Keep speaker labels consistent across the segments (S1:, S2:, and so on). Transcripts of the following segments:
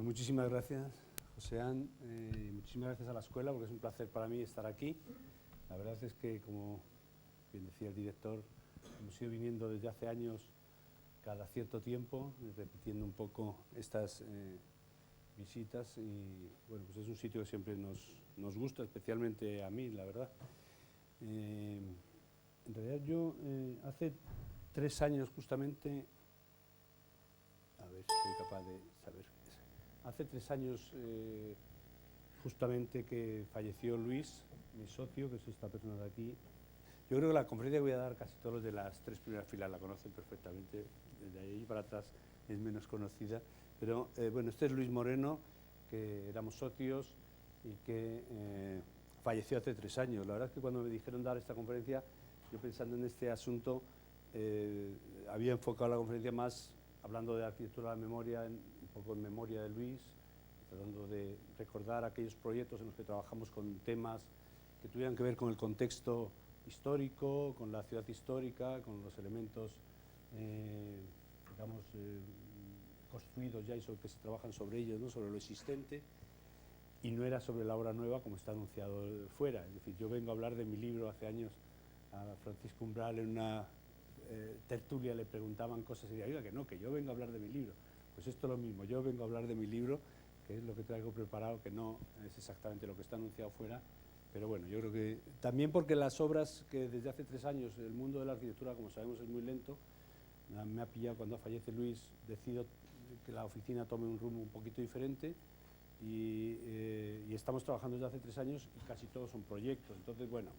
S1: Pues muchísimas gracias, Joseán, muchísimas gracias a la escuela, porque es un placer para mí estar aquí. La verdad es que, como bien decía el director, hemos ido viniendo desde hace años cada cierto tiempo, repitiendo un poco estas visitas, y bueno, pues es un sitio que siempre nos gusta, especialmente a mí, la verdad. En realidad yo hace 3 años justamente, a ver si soy capaz de saber, hace 3 años justamente que falleció Luis, mi socio, que es esta persona de aquí. Yo creo que la conferencia que voy a dar casi todos los de las 3 primeras filas la conocen perfectamente, desde ahí para atrás es menos conocida, pero bueno, este es Luis Moreno, que éramos socios y que falleció hace 3 años. La verdad es que cuando me dijeron dar esta conferencia, yo pensando en este asunto, había enfocado la conferencia más hablando de arquitectura de la memoria, un poco en memoria de Luis, tratando de recordar aquellos proyectos en los que trabajamos con temas que tuvieran que ver con el contexto histórico, con la ciudad histórica, con los elementos, digamos, construidos ya y sobre que se trabajan sobre ellos, ¿no? Sobre lo existente, y no era sobre la obra nueva como está anunciado fuera. Es decir, yo vengo a hablar de mi libro. Hace años a Francisco Umbral en una tertulia le preguntaban cosas y decía, oiga, que no, que yo vengo a hablar de mi libro. Pues esto es lo mismo, yo vengo a hablar de mi libro, que es lo que traigo preparado, que no es exactamente lo que está anunciado fuera, pero bueno, yo creo que también porque las obras que desde hace 3 años, el mundo de la arquitectura, como sabemos, es muy lento. Me ha pillado cuando fallece Luis, decido que la oficina tome un rumbo un poquito diferente y estamos trabajando desde hace 3 años y casi todos son proyectos. Entonces, bueno,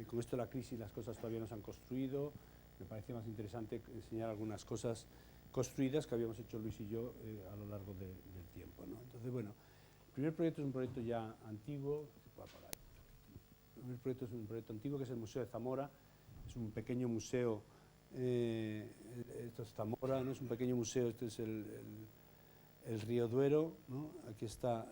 S1: con esto de la crisis las cosas todavía no se han construido. Me parece más interesante enseñar algunas cosas construidas que habíamos hecho Luis y yo a lo largo del tiempo, ¿no? Entonces, bueno, el primer proyecto es un proyecto ya antiguo. El primer proyecto es un proyecto antiguo, que es el Museo de Zamora. Es un pequeño museo, esto es Zamora, ¿no? Es un pequeño museo, este es el río Duero, ¿no? Aquí está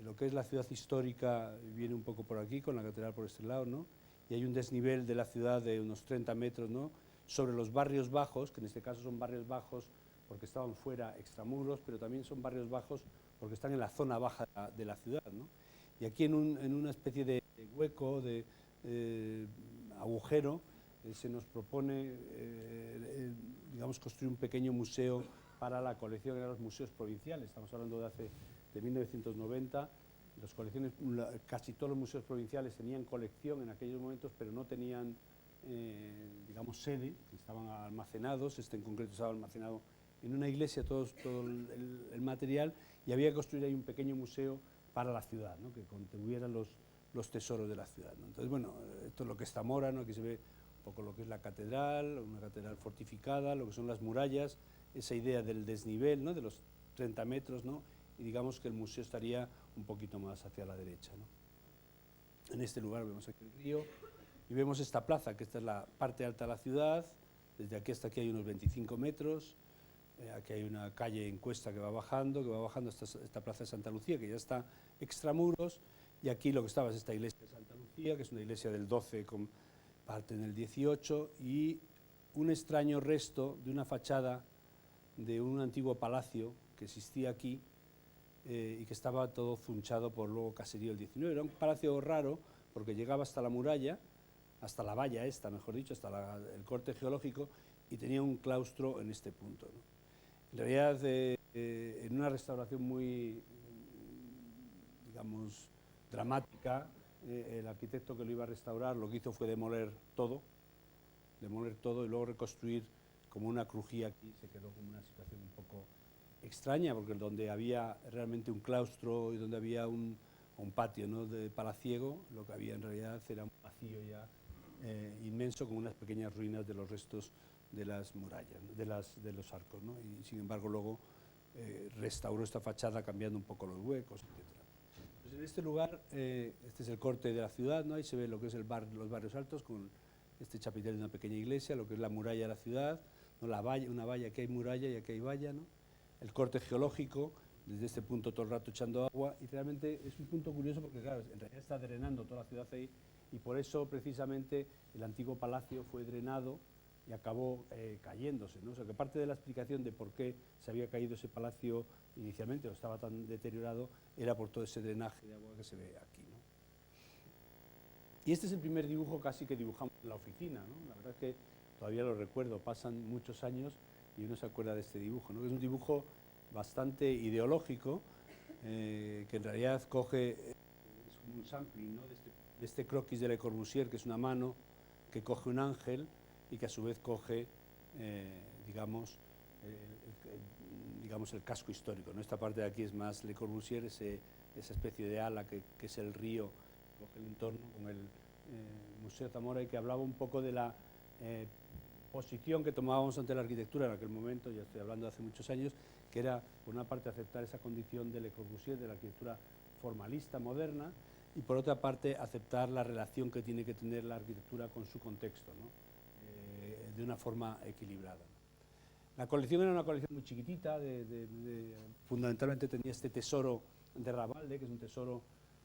S1: lo que es la ciudad histórica, viene un poco por aquí, con la catedral por este lado, ¿no? Y hay un desnivel de la ciudad de unos 30 metros, ¿no? Sobre los barrios bajos, que en este caso son barrios bajos porque estaban fuera, extramuros, pero también son barrios bajos porque están en la zona baja de la ciudad, ¿no? Y aquí en una especie de hueco, de agujero, se nos propone, digamos, construir un pequeño museo para la colección de los museos provinciales. Estamos hablando de 1990. Las colecciones, casi todos los museos provinciales tenían colección en aquellos momentos, pero no tenían, digamos, sede, estaban almacenados. Este en concreto estaba almacenado en una iglesia, todo el material, y había que construir ahí un pequeño museo para la ciudad, ¿no? Que contuviera los tesoros de la ciudad, ¿no? Entonces, bueno, esto es lo que es Zamora, ¿no? Aquí se ve un poco lo que es la catedral, una catedral fortificada, lo que son las murallas, esa idea del desnivel, ¿no? De los 30 metros, ¿no? Y digamos que el museo estaría un poquito más hacia la derecha, ¿no? En este lugar vemos aquí el río y vemos esta plaza, que esta es la parte alta de la ciudad. Desde aquí hasta aquí hay unos 25 metros. Aquí hay una calle en cuesta que va bajando hasta esta plaza de Santa Lucía, que ya está extramuros, y aquí lo que estaba es esta iglesia de Santa Lucía, que es una iglesia del 12 con parte en el 18, y un extraño resto de una fachada de un antiguo palacio que existía aquí y que estaba todo zunchado por luego caserío del 19. Era un palacio raro porque llegaba hasta la muralla, hasta la valla esta, mejor dicho, hasta el corte geológico, y tenía un claustro en este punto, ¿no? En realidad, en una restauración muy, digamos, dramática, el arquitecto que lo iba a restaurar lo que hizo fue demoler todo y luego reconstruir como una crujía. Aquí se quedó como una situación un poco extraña, porque donde había realmente un claustro y donde había un patio, ¿no? De palaciego, lo que había en realidad era un vacío ya inmenso, con unas pequeñas ruinas de los restos de las murallas, ¿no? de los arcos, ¿no? Y sin embargo luego restauró esta fachada cambiando un poco los huecos, etc. Pues en este lugar, este es el corte de la ciudad, ¿no? Ahí se ve lo que es los barrios altos, con este chapitel de una pequeña iglesia, lo que es la muralla de la ciudad, ¿no? La valla, una valla, aquí hay muralla y aquí hay valla, ¿no? El corte geológico, desde este punto todo el rato echando agua, y realmente es un punto curioso porque, claro, en realidad está drenando toda la ciudad ahí, y por eso precisamente el antiguo palacio fue drenado y acabó cayéndose, ¿no? O sea, que parte de la explicación de por qué se había caído ese palacio inicialmente o estaba tan deteriorado era por todo ese drenaje de agua que se ve aquí, ¿no? Y este es el primer dibujo casi que dibujamos en la oficina, ¿no? La verdad es que todavía lo recuerdo, pasan muchos años y uno se acuerda de este dibujo, ¿no? Que es un dibujo bastante ideológico, que en realidad coge es como un sampling, ¿no? de este croquis de Le Corbusier, que es una mano que coge un ángel y que a su vez coge, digamos, el casco histórico, ¿no? Esta parte de aquí es más Le Corbusier, esa especie de ala que es el río, coge el entorno con el Museo Zamora, y que hablaba un poco de la posición que tomábamos ante la arquitectura en aquel momento, ya estoy hablando de hace muchos años, que era, por una parte, aceptar esa condición de Le Corbusier, de la arquitectura formalista, moderna, y por otra parte, aceptar la relación que tiene que tener la arquitectura con su contexto, ¿no? De una forma equilibrada. La colección era una colección muy chiquitita, fundamentalmente tenía este tesoro de Rabalde, que es un tesoro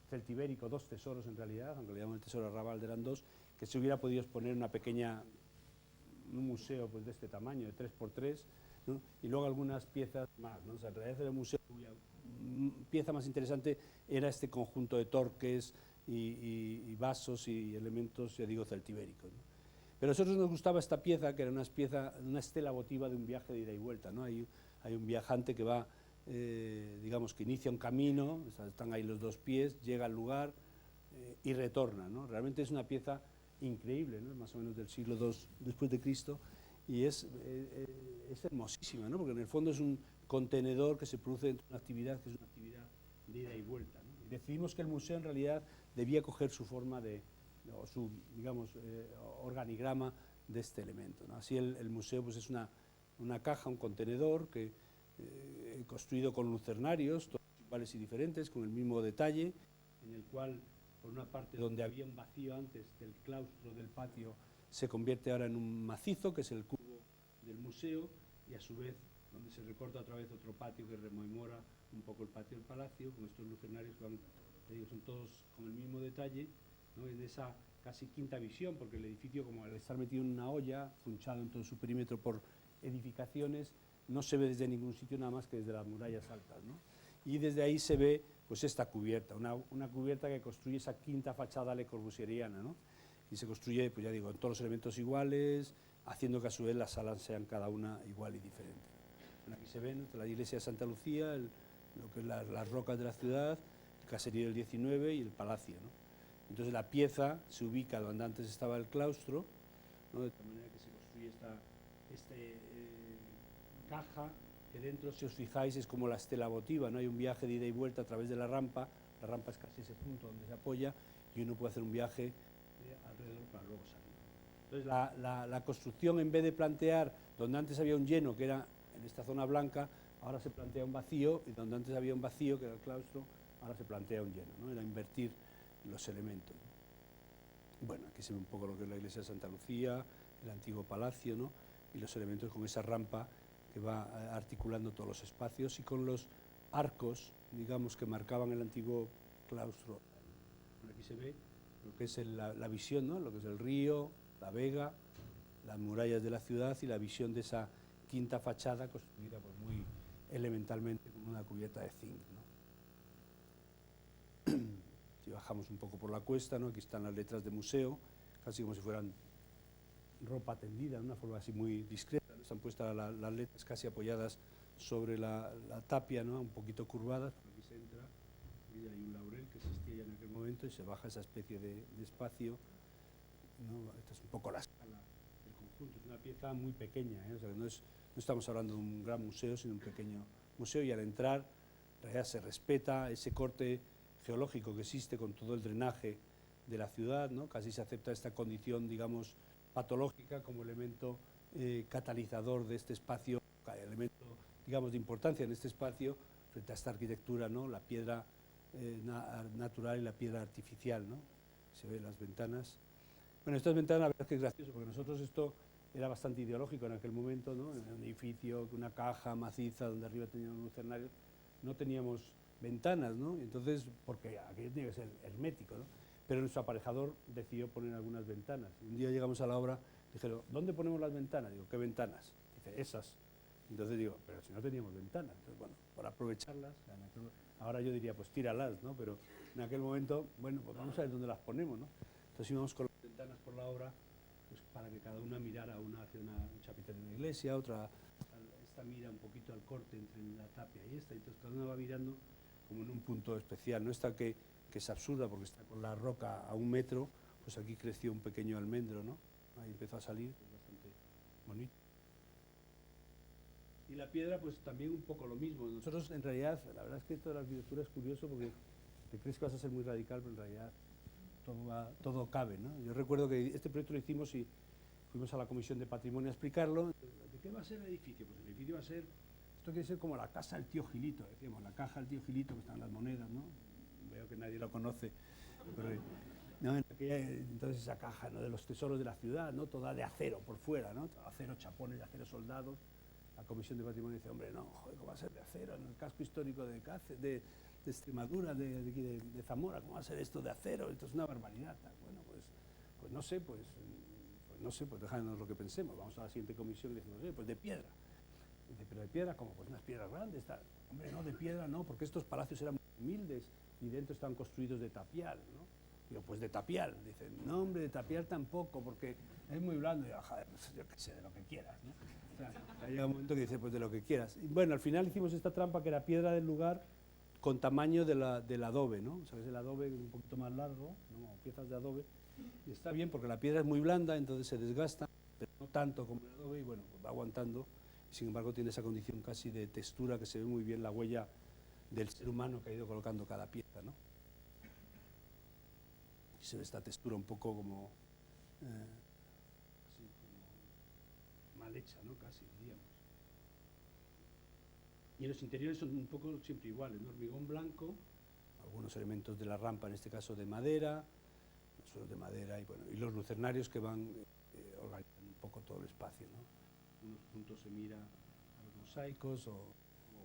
S1: celtibérico, 2 tesoros en realidad, aunque le llaman el tesoro de Rabalde, eran 2, que se hubiera podido exponer en un museo pues, de este tamaño, de 3×3, ¿no? Y luego algunas piezas más, ¿no? O sea, en realidad el museo, cuya pieza más interesante era este conjunto de torques y vasos y elementos, ya digo, celtibéricos, ¿no? Pero a nosotros nos gustaba esta pieza, que era una estela votiva de un viaje de ida y vuelta, ¿no? Hay un viajante que va, digamos, que inicia un camino, están ahí los 2 pies, llega al lugar y retorna, ¿no? Realmente es una pieza increíble, ¿no? Más o menos del siglo II después de Cristo, y es hermosísima, ¿no? Porque en el fondo es un contenedor que se produce dentro de una actividad que es una actividad de ida y vuelta, ¿no? Y decidimos que el museo en realidad debía coger su forma o su, digamos, organigrama de este elemento, ¿no? Así el museo pues es una caja, un contenedor que construido con lucernarios, todos iguales y diferentes, con el mismo detalle, en el cual, por una parte, donde había un vacío antes del claustro del patio, se convierte ahora en un macizo, que es el cubo del museo, y a su vez, donde se recorta otra vez otro patio que rememora un poco el patio del palacio, con estos lucernarios que van, son todos con el mismo detalle, ¿no? En esa casi quinta visión, porque el edificio, como al estar metido en una olla, funchado en todo su perímetro por edificaciones, no se ve desde ningún sitio nada más que desde las murallas altas, ¿no? Y desde ahí se ve pues esta cubierta, una cubierta que construye esa quinta fachada lecorbusieriana, ¿no? Y se construye, pues ya digo, en todos los elementos iguales, haciendo que a su vez las salas sean cada una igual y diferente. Bueno, aquí se ven, ¿no?, la iglesia de Santa Lucía, lo que es las rocas de la ciudad, el caserío del 19 y el palacio, ¿no? Entonces la pieza se ubica donde antes estaba el claustro, ¿no? De tal manera que se construye esta caja, que dentro, si os fijáis, es como la estela votiva, ¿no? Hay un viaje de ida y vuelta a través de la rampa es casi ese punto donde se apoya, y uno puede hacer un viaje alrededor para luego salir. Entonces la construcción, en vez de plantear donde antes había un lleno, que era en esta zona blanca, ahora se plantea un vacío, y donde antes había un vacío, que era el claustro, ahora se plantea un lleno, ¿no? Era invertir los elementos. Bueno, aquí se ve un poco lo que es la iglesia de Santa Lucía, el antiguo palacio, ¿no? Y los elementos con esa rampa que va articulando todos los espacios, y con los arcos, digamos, que marcaban el antiguo claustro. Aquí se ve lo que es la visión, ¿no? Lo que es el río, la vega, las murallas de la ciudad y la visión de esa quinta fachada construida pues, muy elementalmente con una cubierta de zinc, ¿no? Si bajamos un poco por la cuesta, ¿no? Aquí están las letras de museo, casi como si fueran ropa tendida, de una forma así muy discreta, ¿no? Están puestas las letras casi apoyadas sobre la tapia, ¿no? Un poquito curvadas. Por aquí se entra, y hay un laurel que existía ya en aquel momento, y se baja esa especie de espacio, ¿no? Esta es un poco la escala del conjunto, es una pieza muy pequeña, ¿eh? O sea, no estamos hablando de un gran museo, sino un pequeño museo, y al entrar en realidad se respeta ese corte geológico que existe con todo el drenaje de la ciudad, ¿no? Casi se acepta esta condición, digamos, patológica como elemento catalizador de este espacio, elemento, digamos, de importancia en este espacio frente a esta arquitectura, ¿no? La piedra natural y la piedra artificial, ¿no? Se ven las ventanas. Bueno, estas ventanas, la verdad es que es gracioso, porque nosotros esto era bastante ideológico en aquel momento, ¿no? En un edificio, una caja maciza donde arriba teníamos lucernarios, no teníamos ventanas, ¿no? Entonces, porque aquello tenía que ser hermético, ¿no? Pero nuestro aparejador decidió poner algunas ventanas. Un día llegamos a la obra Dijeron, ¿dónde ponemos las ventanas? Digo, ¿qué ventanas? Dice, esas. Entonces digo, pero si no teníamos ventanas. Entonces, bueno, por aprovecharlas, ahora yo diría, pues tíralas, ¿no? Pero en aquel momento, bueno, pues vamos a ver dónde las ponemos, ¿no? Entonces íbamos con las ventanas por la obra, pues para que cada una mirara, una hacia un chapitel de una iglesia, otra, esta mira un poquito al corte entre la tapia y esta, entonces cada una va mirando como en un punto especial, ¿no? Esta que es absurda porque está con la roca a 1 metro, pues aquí creció un pequeño almendro, ¿no? Ahí empezó a salir, es bastante bonito. Y la piedra, pues también un poco lo mismo. Nosotros, en realidad, la verdad es que esto de la arquitectura es curioso porque te crees que vas a ser muy radical, pero en realidad todo cabe, ¿no? Yo recuerdo que este proyecto lo hicimos y fuimos a la Comisión de Patrimonio a explicarlo. ¿De qué va a ser el edificio? Pues el edificio va a ser, esto quiere ser como la casa del tío Gilito, decíamos, la caja del tío Gilito, que están las monedas, ¿no? Veo que nadie lo conoce, pero, ¿no? Entonces esa caja, ¿no? De los tesoros de la ciudad, ¿no? Toda de acero por fuera, ¿no? Acero chapones, de acero soldados. La Comisión de Patrimonio dice, hombre, no, joder, ¿cómo va a ser de acero en el casco histórico de Extremadura, de Zamora? ¿Cómo va a ser esto de acero? Esto es una barbaridad. Bueno, pues no sé, pues déjanos lo que pensemos. Vamos a la siguiente comisión y decimos, pues de piedra. Dice, ¿pero de piedra cómo? Pues unas piedras grandes. Hombre, no, de piedra no, porque estos palacios eran muy humildes y dentro estaban construidos de tapial, ¿no? Digo, pues de tapial. Dicen, no, hombre, de tapial tampoco, porque es muy blando. Y yo, joder, pues yo qué sé, de lo que quieras, ¿no? O sea, llega un momento que dice, pues de lo que quieras. Y bueno, al final hicimos esta trampa que era piedra del lugar con tamaño del adobe, ¿no? ¿Sabes? El adobe un poquito más largo, ¿no? Piezas de adobe. Y está bien porque la piedra es muy blanda, entonces se desgasta, pero no tanto como el adobe, y bueno, pues va aguantando. Y sin embargo tiene esa condición casi de textura que se ve muy bien la huella del ser humano que ha ido colocando cada pieza, ¿no? Y se ve esta textura un poco como, así, como mal hecha, ¿no? Casi, diríamos. Y los interiores son un poco siempre iguales, ¿no? Hormigón blanco, algunos elementos de la rampa, en este caso de madera, los suelos de madera, y bueno, y los lucernarios que van organizando un poco todo el espacio, ¿no? En unos puntos se mira a los mosaicos o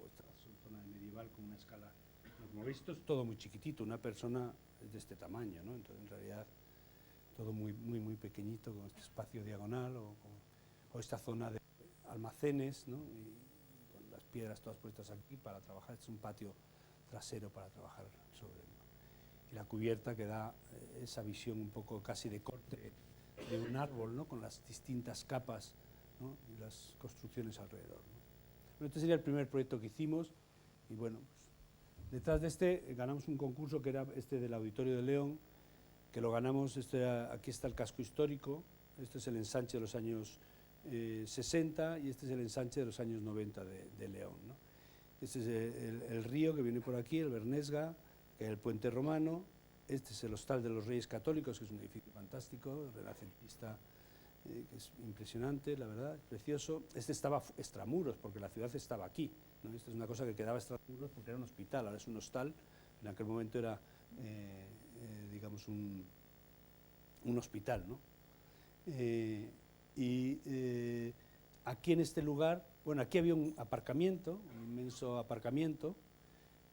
S1: esta zona medieval con una escala. Como veis, esto es todo muy chiquitito, una persona es de este tamaño, ¿no? Entonces, en realidad, todo muy pequeñito, con este espacio diagonal o esta zona de almacenes, ¿no? Y con las piedras todas puestas aquí para trabajar. Este es un patio trasero para trabajar sobre él, ¿no? Y la cubierta que da esa visión un poco casi de corte de un árbol, ¿no? Con las distintas capas, ¿no? Y las construcciones alrededor, ¿no? Bueno, este sería el primer proyecto que hicimos y bueno, pues, detrás de este ganamos un concurso que era este del Auditorio de León, que lo ganamos, aquí está el casco histórico, este es el ensanche de los años 60 y este es el ensanche de los años 90 de León, ¿no? Este es el río que viene por aquí, el Bernesga, que es el puente romano. Este es el Hostal de los Reyes Católicos, que es un edificio fantástico, renacentista, que es impresionante, la verdad, precioso. Este estaba extramuros, porque la ciudad estaba aquí, ¿no? Esta es una cosa que quedaba extramuros porque era un hospital, ahora es un hostal. En aquel momento era, digamos, un hospital, ¿no? Aquí en este lugar, bueno, aquí había un aparcamiento, un inmenso aparcamiento,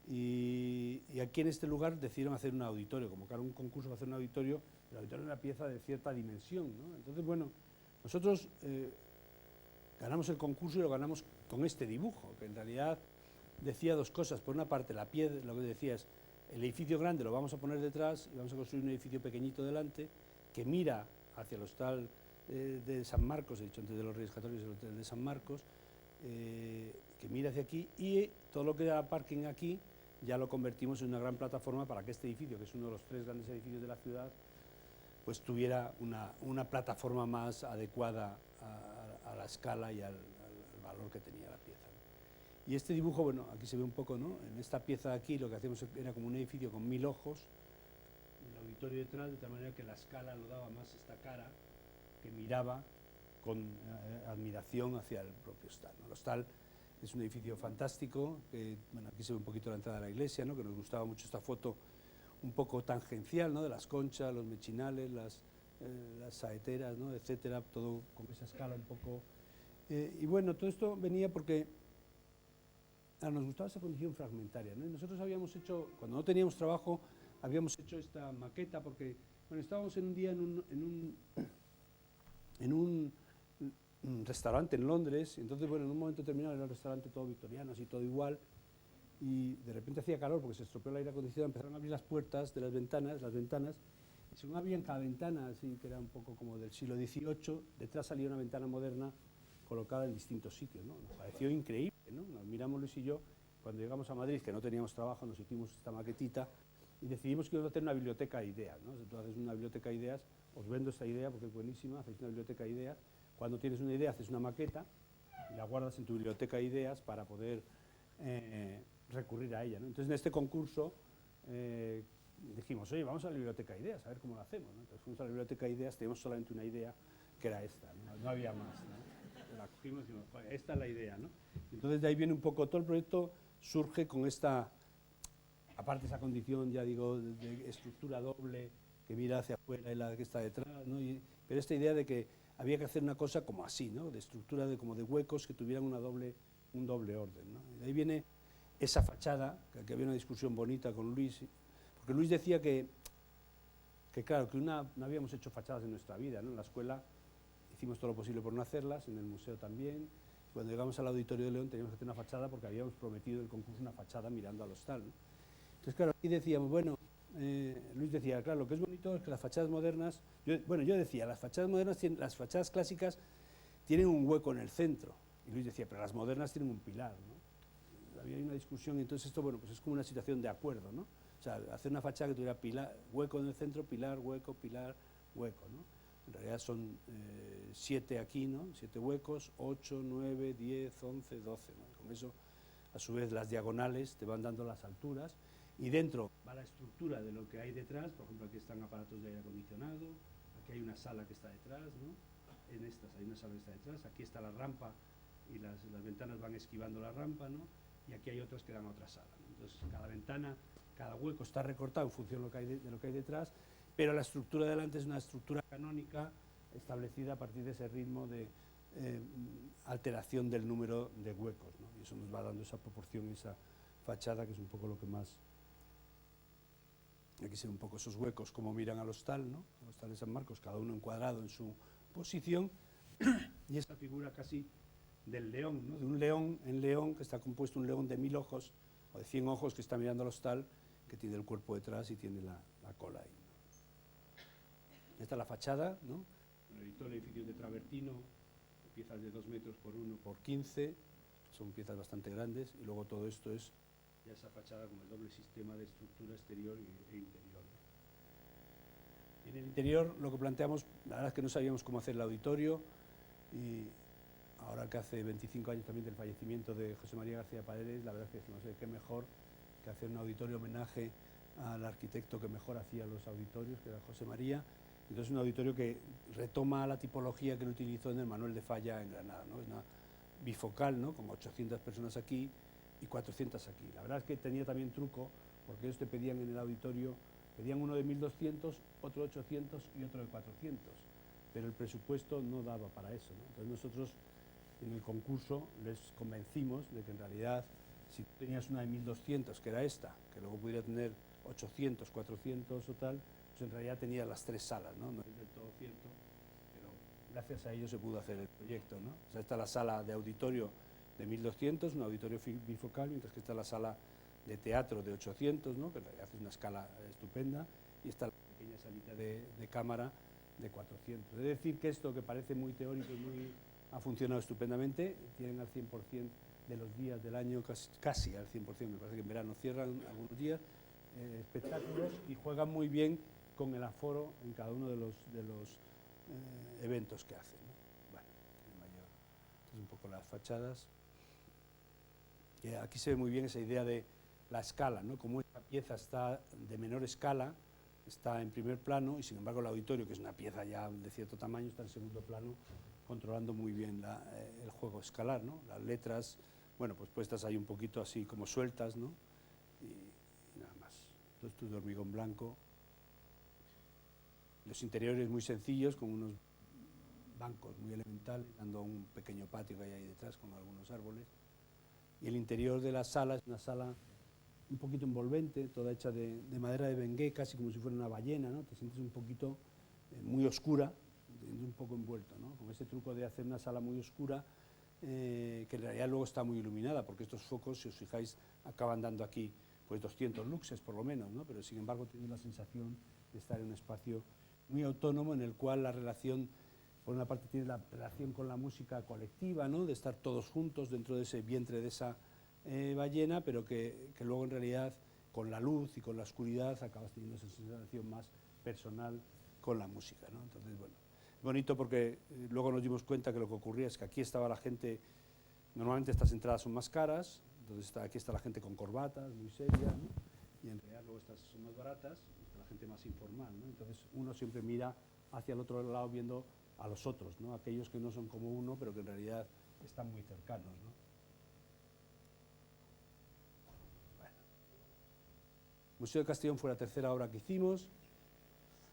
S1: y aquí en este lugar decidieron hacer un auditorio, convocaron un concurso para hacer un auditorio. El auditorio era una pieza de cierta dimensión, ¿no? Entonces, bueno, nosotros ganamos el concurso y lo ganamos con este dibujo, que en realidad decía dos cosas. Por una parte, la piedra, lo que decía es, el edificio grande lo vamos a poner detrás y vamos a construir un edificio pequeñito delante, que mira hacia el hostal de San Marcos, he dicho antes de los Reyes Católicos, el hotel de San Marcos, que mira hacia aquí, y todo lo que era parking aquí ya lo convertimos en una gran plataforma para que este edificio, que es uno de los 3 grandes edificios de la ciudad, pues tuviera una plataforma más adecuada a la escala y al valor que tenía la pieza, ¿no? Y este dibujo, bueno, aquí se ve un poco, ¿no? En esta pieza de aquí lo que hacíamos era como un edificio con 1000 ojos, el auditorio detrás, de tal manera que la escala lo daba más esta cara, que miraba con admiración hacia el propio hostal, ¿no? El hostal es un edificio fantástico, que, bueno, aquí se ve un poquito la entrada de la iglesia, ¿no? Que nos gustaba mucho esta foto un poco tangencial, ¿no? De las conchas, los mechinales, las saeteras, ¿no? Etcétera, todo con esa escala un poco. Y bueno, todo esto venía porque nos gustaba esa condición fragmentaria, ¿no? Y nosotros habíamos hecho, cuando no teníamos trabajo, habíamos hecho esta maqueta porque, bueno, estábamos en un día en en un restaurante en Londres. Entonces, bueno, en un momento determinado era un restaurante todo victoriano, así todo igual, y de repente hacía calor porque se estropeó el aire acondicionado, empezaron a abrir las puertas de las ventanas, y según abrían cada ventana, así que era un poco como del siglo XVIII, detrás salía una ventana moderna colocada en distintos sitios, ¿no? Nos pareció increíble, ¿no? Nos miramos Luis y yo, cuando llegamos a Madrid, que no teníamos trabajo, nos hicimos esta maquetita y decidimos que íbamos a hacer una biblioteca de ideas, ¿no? Si tú haces una biblioteca de ideas, os vendo esta idea porque es buenísima, hacéis una biblioteca de ideas. Cuando tienes una idea, haces una maqueta y la guardas en tu biblioteca de ideas para poder recurrir a ella, ¿no? Entonces, en este concurso dijimos, oye, vamos a la biblioteca de ideas, a ver cómo lo hacemos, ¿no? Entonces fuimos a la biblioteca de ideas, teníamos solamente una idea, que era esta, no había más, ¿no? La cogimos y dijimos, esta es la idea, ¿no? Entonces, de ahí viene un poco, todo el proyecto surge con esta, aparte esa condición, ya digo, de estructura doble, que mira hacia afuera y la que está detrás, ¿no? Pero esta idea de que había que hacer una cosa como así, ¿no? De estructura, como de huecos que tuvieran un doble orden, ¿no? Y de ahí viene esa fachada, que había una discusión bonita con Luis, porque Luis decía que claro, que no habíamos hecho fachadas en nuestra vida, ¿no? En la escuela hicimos todo lo posible por no hacerlas, en el museo también. Cuando llegamos al Auditorio de León teníamos que hacer una fachada porque habíamos prometido en el concurso una fachada mirando al hostal, ¿no? Entonces, claro, aquí decíamos, bueno, Luis decía, claro, lo que es bonito es que las fachadas modernas, yo decía, las fachadas modernas, las fachadas clásicas tienen un hueco en el centro, y Luis decía, pero las modernas tienen un pilar, ¿no? Había una discusión, y entonces esto, bueno, pues es como una situación de acuerdo, ¿no? O sea, hacer una fachada que tuviera pilar, hueco en el centro, pilar, hueco, ¿no? En realidad son 7 aquí, ¿no? 7 huecos, 8, 9, 10, 11, 12, ¿no? Con eso, a su vez, las diagonales te van dando las alturas, y dentro va la estructura de lo que hay detrás. Por ejemplo, aquí están aparatos de aire acondicionado, aquí hay una sala que está detrás, ¿no? En estas hay una sala que está detrás, aquí está la rampa y las ventanas van esquivando la rampa, ¿no? Y aquí hay otras que dan a otra sala, ¿no? Entonces, cada ventana, cada hueco está recortado en función de lo que hay detrás, pero la estructura de delante es una estructura canónica establecida a partir de ese ritmo de alteración del número de huecos, ¿no? Y eso nos va dando esa proporción, esa fachada, que es un poco lo que más... Aquí se ven un poco esos huecos, como miran al hostal, ¿no? Al hostal de San Marcos, cada uno encuadrado en su posición, y esta figura casi del león, ¿no? De un león en león, que está compuesto un león de 1000 ojos, o de 100 ojos, que está mirando al hostal, que tiene el cuerpo detrás y tiene la cola ahí, ¿no? Esta es la fachada, ¿no? Todo el edificio de travertino, piezas de 2 metros por 1 por 15, son piezas bastante grandes, y luego todo esto es ya esa fachada con el doble sistema de estructura exterior e interior. En el interior lo que planteamos, la verdad es que no sabíamos cómo hacer el auditorio, y ahora que hace 25 años también del fallecimiento de José María García Paredes, la verdad es que no sé qué mejor que hacer un auditorio homenaje al arquitecto que mejor hacía los auditorios, que era José María. Entonces, un auditorio que retoma la tipología que él utilizó en el Manuel de Falla en Granada, ¿no? Es una bifocal, ¿no? Con 800 personas aquí y 400 aquí. La verdad es que tenía también truco, porque ellos te pedían en el auditorio, pedían uno de 1200, otro de 800 y otro de 400, pero el presupuesto no daba para eso, ¿no? Entonces nosotros en el concurso les convencimos de que en realidad, si tú tenías una de 1200, que era esta, que luego pudiera tener 800, 400 o tal, pues en realidad tenía las 3 salas, ¿no? No es del todo cierto, pero gracias a ello se pudo hacer el proyecto, ¿no? O sea, está la sala de auditorio de 1200, un auditorio bifocal, mientras que está la sala de teatro de 800, ¿no? Que hace una escala estupenda, y está la pequeña salita de cámara de 400. Es decir, que esto, que parece muy teórico y ha funcionado estupendamente, tienen al 100% de los días del año, casi al 100%, me parece que en verano cierran algunos días, espectáculos, y juegan muy bien con el aforo en cada uno de los eventos que hacen, ¿no? Bueno, entonces un poco las fachadas. Aquí se ve muy bien esa idea de la escala, ¿no? Como esta pieza está de menor escala, está en primer plano, y sin embargo el auditorio, que es una pieza ya de cierto tamaño, está en segundo plano, controlando muy bien el juego escalar, ¿no? Las letras, bueno, pues puestas ahí un poquito así como sueltas, ¿no? Y nada más. Todo esto es de hormigón blanco. Los interiores muy sencillos, con unos bancos muy elementales, dando un pequeño patio que hay ahí detrás con algunos árboles. Y el interior de la sala es una sala un poquito envolvente, toda hecha de madera de bengué, casi como si fuera una ballena, ¿no? Te sientes un poquito muy oscura, un poco envuelto, ¿no? Con ese truco de hacer una sala muy oscura, que en realidad luego está muy iluminada, porque estos focos, si os fijáis, acaban dando aquí pues 200 luxes por lo menos, ¿no? Pero sin embargo tenéis la sensación de estar en un espacio muy autónomo en el cual la relación, por una parte tiene la relación con la música colectiva, ¿no? De estar todos juntos dentro de ese vientre de esa ballena, pero que luego en realidad con la luz y con la oscuridad acabas teniendo esa sensación más personal con la música, ¿no? Entonces, bueno, bonito porque luego nos dimos cuenta que lo que ocurría es que aquí estaba la gente, normalmente estas entradas son más caras, entonces aquí está la gente con corbatas, muy seria, ¿no? Y en realidad luego estas son más baratas, está la gente más informal, ¿no? Entonces uno siempre mira hacia el otro lado viendo a los otros, ¿no? Aquellos que no son como uno, pero que en realidad están muy cercanos, ¿no? Bueno. Museo de Castellón fue la tercera obra que hicimos.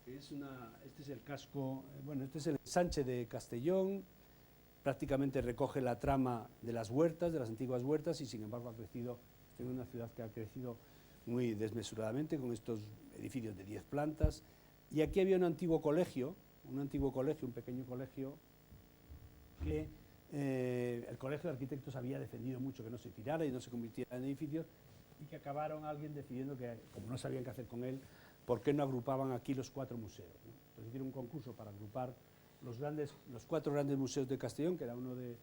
S1: Este es el casco, bueno, este es el ensanche de Castellón, prácticamente recoge la trama de las huertas, de las antiguas huertas, y sin embargo ha crecido, estoy en una ciudad que ha crecido muy desmesuradamente, con estos edificios de 10 plantas, y aquí había un antiguo colegio, un pequeño colegio, que el Colegio de Arquitectos había defendido mucho que no se tirara y no se convirtiera en edificios, y que acabaron alguien decidiendo que, como no sabían qué hacer con él, ¿por qué no agrupaban aquí los 4 museos, ¿no? Entonces hicieron un concurso para agrupar los 4 grandes museos de Castellón, que era uno de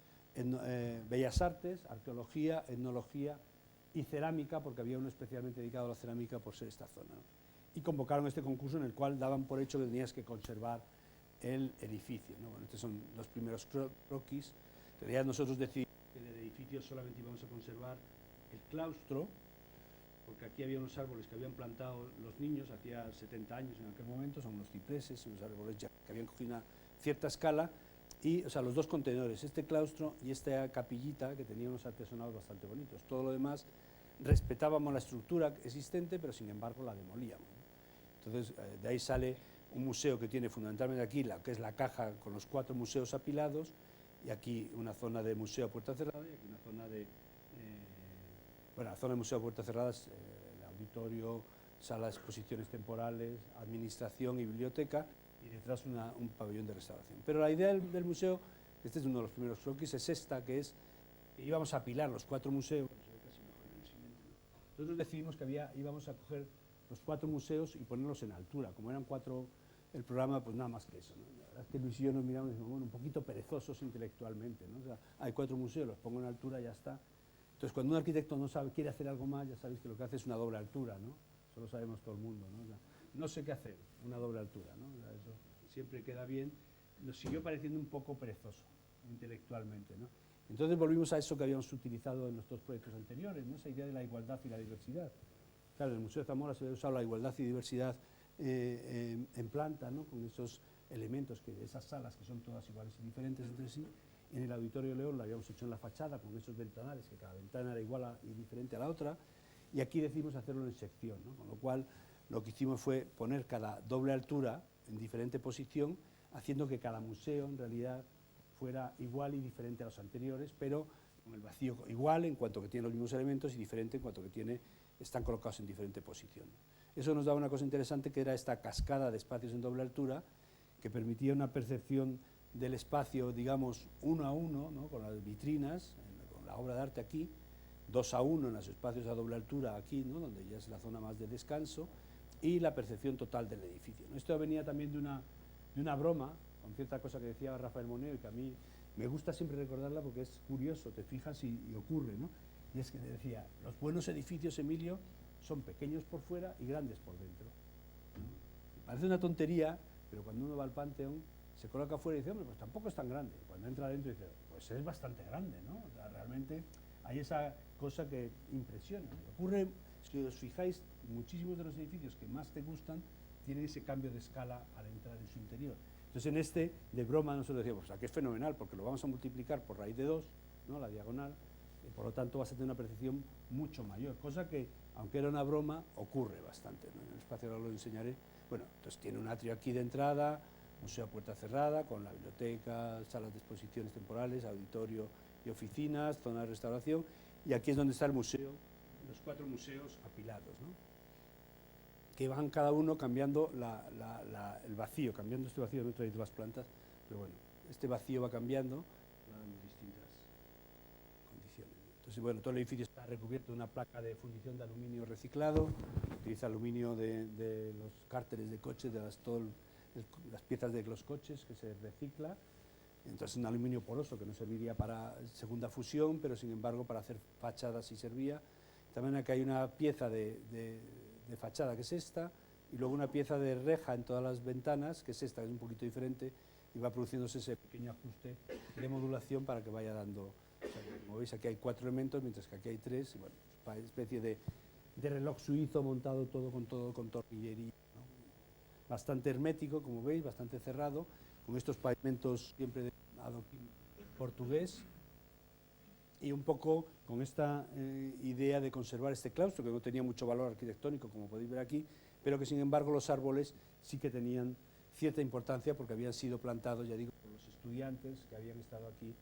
S1: Bellas Artes, Arqueología, Etnología y Cerámica, porque había uno especialmente dedicado a la cerámica por ser esta zona, ¿no? Y convocaron este concurso en el cual daban por hecho que tenías que conservar el edificio, ¿no? Bueno, estos son los primeros croquis. En realidad nosotros decidimos que del edificio solamente íbamos a conservar el claustro, porque aquí había unos árboles que habían plantado los niños hacía 70 años en aquel momento, son unos cipreses, unos árboles ya que habían cogido una cierta escala, y, o sea, los 2 contenedores, este claustro y esta capillita, que tenía unos artesonados bastante bonitos. Todo lo demás respetábamos la estructura existente, pero sin embargo la demolíamos. Entonces, de ahí sale un museo que tiene fundamentalmente aquí, que es la caja con los 4 museos apilados, y aquí una zona de museo a puerta cerrada, y aquí una zona de... bueno, la zona de museo a puertas cerradas, el auditorio, sala de exposiciones temporales, administración y biblioteca, y detrás un pabellón de restauración. Pero la idea del museo, este es uno de los primeros croquis, es esta, que es que íbamos a apilar los 4 museos. Nosotros decidimos que íbamos a coger los 4 museos y ponerlos en altura. Como eran 4 el programa, pues nada más que eso, ¿no? La verdad es que Luis y yo nos miramos y decimos, bueno, un poquito perezosos intelectualmente, ¿no? O sea, hay 4 museos, los pongo en altura y ya está. Entonces, cuando un arquitecto no sabe, quiere hacer algo más, ya sabéis que lo que hace es una doble altura, ¿no? Eso lo sabemos todo el mundo, ¿no? O sea, no sé qué hacer, una doble altura, ¿no? O sea, eso siempre queda bien. Nos siguió pareciendo un poco perezoso intelectualmente, ¿no? Entonces volvimos a eso que habíamos utilizado en nuestros proyectos anteriores, ¿no? Esa idea de la igualdad y la diversidad. Claro, en el Museo de Zamora se había usado la igualdad y diversidad en planta, ¿no? Con esos elementos, esas salas que son todas iguales y diferentes entre sí. En el Auditorio de León lo habíamos hecho en la fachada con esos ventanales, que cada ventana era igual y diferente a la otra, y aquí decidimos hacerlo en sección, ¿no? Con lo cual lo que hicimos fue poner cada doble altura en diferente posición, haciendo que cada museo en realidad fuera igual y diferente a los anteriores, pero con el vacío igual en cuanto que tiene los mismos elementos y diferente en cuanto que están colocados en diferente posición. Eso nos daba una cosa interesante, que era esta cascada de espacios en doble altura, que permitía una percepción del espacio, digamos, 1 a 1, ¿no? Con las vitrinas, con la obra de arte aquí, 2 a 1 en los espacios a doble altura aquí, ¿no? Donde ya es la zona más de descanso, y la percepción total del edificio, ¿no? Esto venía también de una broma, con cierta cosa que decía Rafael Moneo, y que a mí me gusta siempre recordarla porque es curioso, te fijas y ocurre, ¿no? Y es que decía, los buenos edificios, Emilio, son pequeños por fuera y grandes por dentro. Parece una tontería, pero cuando uno va al Panteón, se coloca afuera y dice, hombre, pues tampoco es tan grande. Cuando entra adentro dice, pues es bastante grande, ¿no? O sea, realmente hay esa cosa que impresiona. Ocurre, si os fijáis, muchísimos de los edificios que más te gustan tienen ese cambio de escala al entrar en su interior. Entonces, en este, de broma, nosotros decíamos, aquí es fenomenal, porque lo vamos a multiplicar por raíz de 2, ¿no? La diagonal, y por lo tanto vas a tener una percepción mucho mayor, cosa que, aunque era una broma, ocurre bastante, ¿no? En el espacio ahora lo enseñaré. Bueno, entonces tiene un atrio aquí de entrada, museo a puerta cerrada, con la biblioteca, salas de exposiciones temporales, auditorio y oficinas, zona de restauración, y aquí es donde está el museo, los 4 museos apilados, ¿no? que van cada uno cambiando el vacío, cambiando este vacío. No he traído las plantas, pero bueno, este vacío va cambiando en distintas condiciones. Entonces, bueno, todo el edificio está recubierto de una placa de fundición de aluminio reciclado, utiliza aluminio de los cárteres de coches, de las piezas de los coches que se recicla. Entonces, un aluminio poroso que no serviría para segunda fusión, pero sin embargo para hacer fachadas sí servía. También aquí hay una pieza de fachada que es esta, y luego una pieza de reja en todas las ventanas, que es esta, que es un poquito diferente, y va produciéndose ese pequeño ajuste de modulación para que vaya dando. O sea, como veis, aquí hay 4 elementos, mientras que aquí hay 3, y bueno, una especie de reloj suizo montado con tornillería, ¿no? Bastante hermético, como veis, bastante cerrado, con estos pavimentos siempre de adoquín portugués, y un poco con esta idea de conservar este claustro, que no tenía mucho valor arquitectónico, como podéis ver aquí, pero que sin embargo los árboles sí que tenían cierta importancia porque habían sido plantados, ya digo, por los estudiantes que habían estado aquí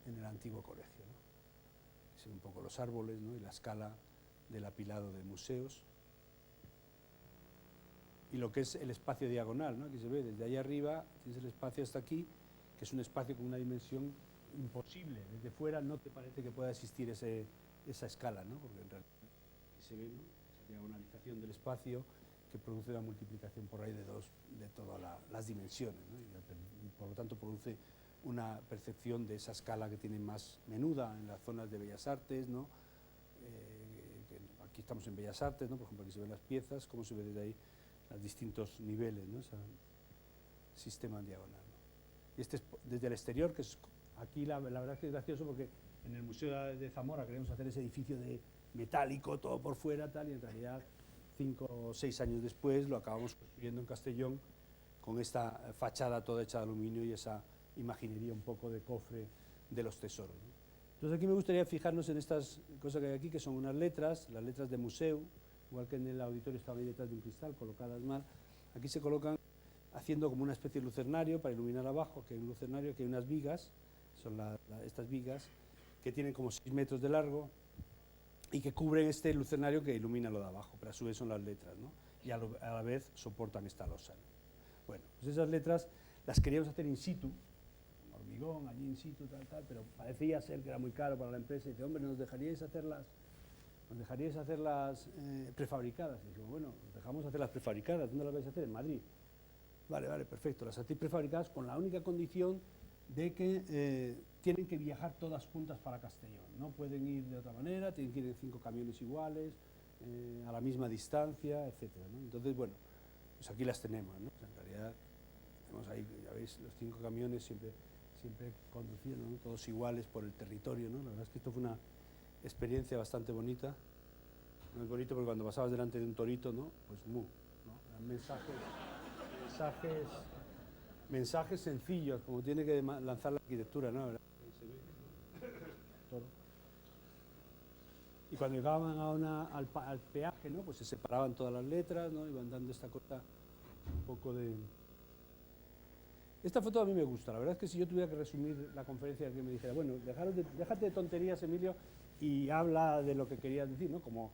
S1: en el antiguo colegio, ¿no? Son un poco los árboles, ¿no? Y la escala del apilado de museos. Y lo que es el espacio diagonal, ¿no? Aquí se ve, desde ahí arriba tienes el espacio hasta aquí, que es un espacio con una dimensión imposible. Desde fuera no te parece que pueda existir esa escala, ¿no? Porque en realidad se ve, ¿no? Esa diagonalización del espacio que produce una multiplicación por ahí de todas las dimensiones, ¿no? Y por lo tanto produce una percepción de esa escala que tiene más menuda en las zonas de Bellas Artes, ¿no? Aquí estamos en Bellas Artes, ¿no? Por ejemplo, aquí se ven las piezas, cómo se ve desde ahí los distintos niveles, ¿no? Ese sistema en diagonal, ¿no? Y este es desde el exterior, que es aquí la verdad es que es gracioso porque en el Museo de Zamora queremos hacer ese edificio de metálico, todo por fuera, tal, y en realidad 5 o 6 años después lo acabamos construyendo en Castellón con esta fachada toda hecha de aluminio y esa imaginería un poco de cofre de los tesoros, ¿no? Entonces aquí me gustaría fijarnos en estas cosas que hay aquí, que son unas letras, las letras de museo, igual que en el auditorio estaban ahí detrás de un cristal, colocadas mal, aquí se colocan haciendo como una especie de lucernario para iluminar abajo, que hay un lucernario, que hay unas vigas, son estas vigas, que tienen como 6 metros de largo y que cubren este lucernario que ilumina lo de abajo, pero a su vez son las letras, ¿no? Y a la vez soportan esta losa, ¿no? Bueno, pues esas letras las queríamos hacer in situ, con hormigón, allí in situ, tal, pero parecía ser que era muy caro para la empresa, y dice, hombre, ¿nos dejaríais hacerlas prefabricadas? Y digo, bueno, nos dejamos hacer las prefabricadas. ¿Dónde las vais a hacer? En Madrid. Vale, perfecto, las hacéis prefabricadas con la única condición de que tienen que viajar todas juntas para Castellón, no pueden ir de otra manera, tienen que ir en 5 camiones iguales, a la misma distancia, etcétera, ¿no? Entonces, bueno, pues aquí las tenemos, ¿no? O sea, en realidad, tenemos ahí, ya veis, los 5 camiones siempre conduciendo, ¿no? Todos iguales por el territorio, ¿no? La verdad es que esto fue una experiencia bastante bonita. No es bonito porque cuando pasabas delante de un torito, ¿no? Pues ¿no? Eran mensajes sencillos, como tiene que lanzar la arquitectura, ¿no? ¿Verdad? Y cuando llegaban al peaje, ¿no? Pues se separaban todas las letras, ¿no? Iban dando esta cosa un poco de... Esta foto a mí me gusta, la verdad es que si yo tuviera que resumir la conferencia, que me dijera, bueno, déjate de tonterías, Emilio, y habla de lo que querías decir, ¿no? Como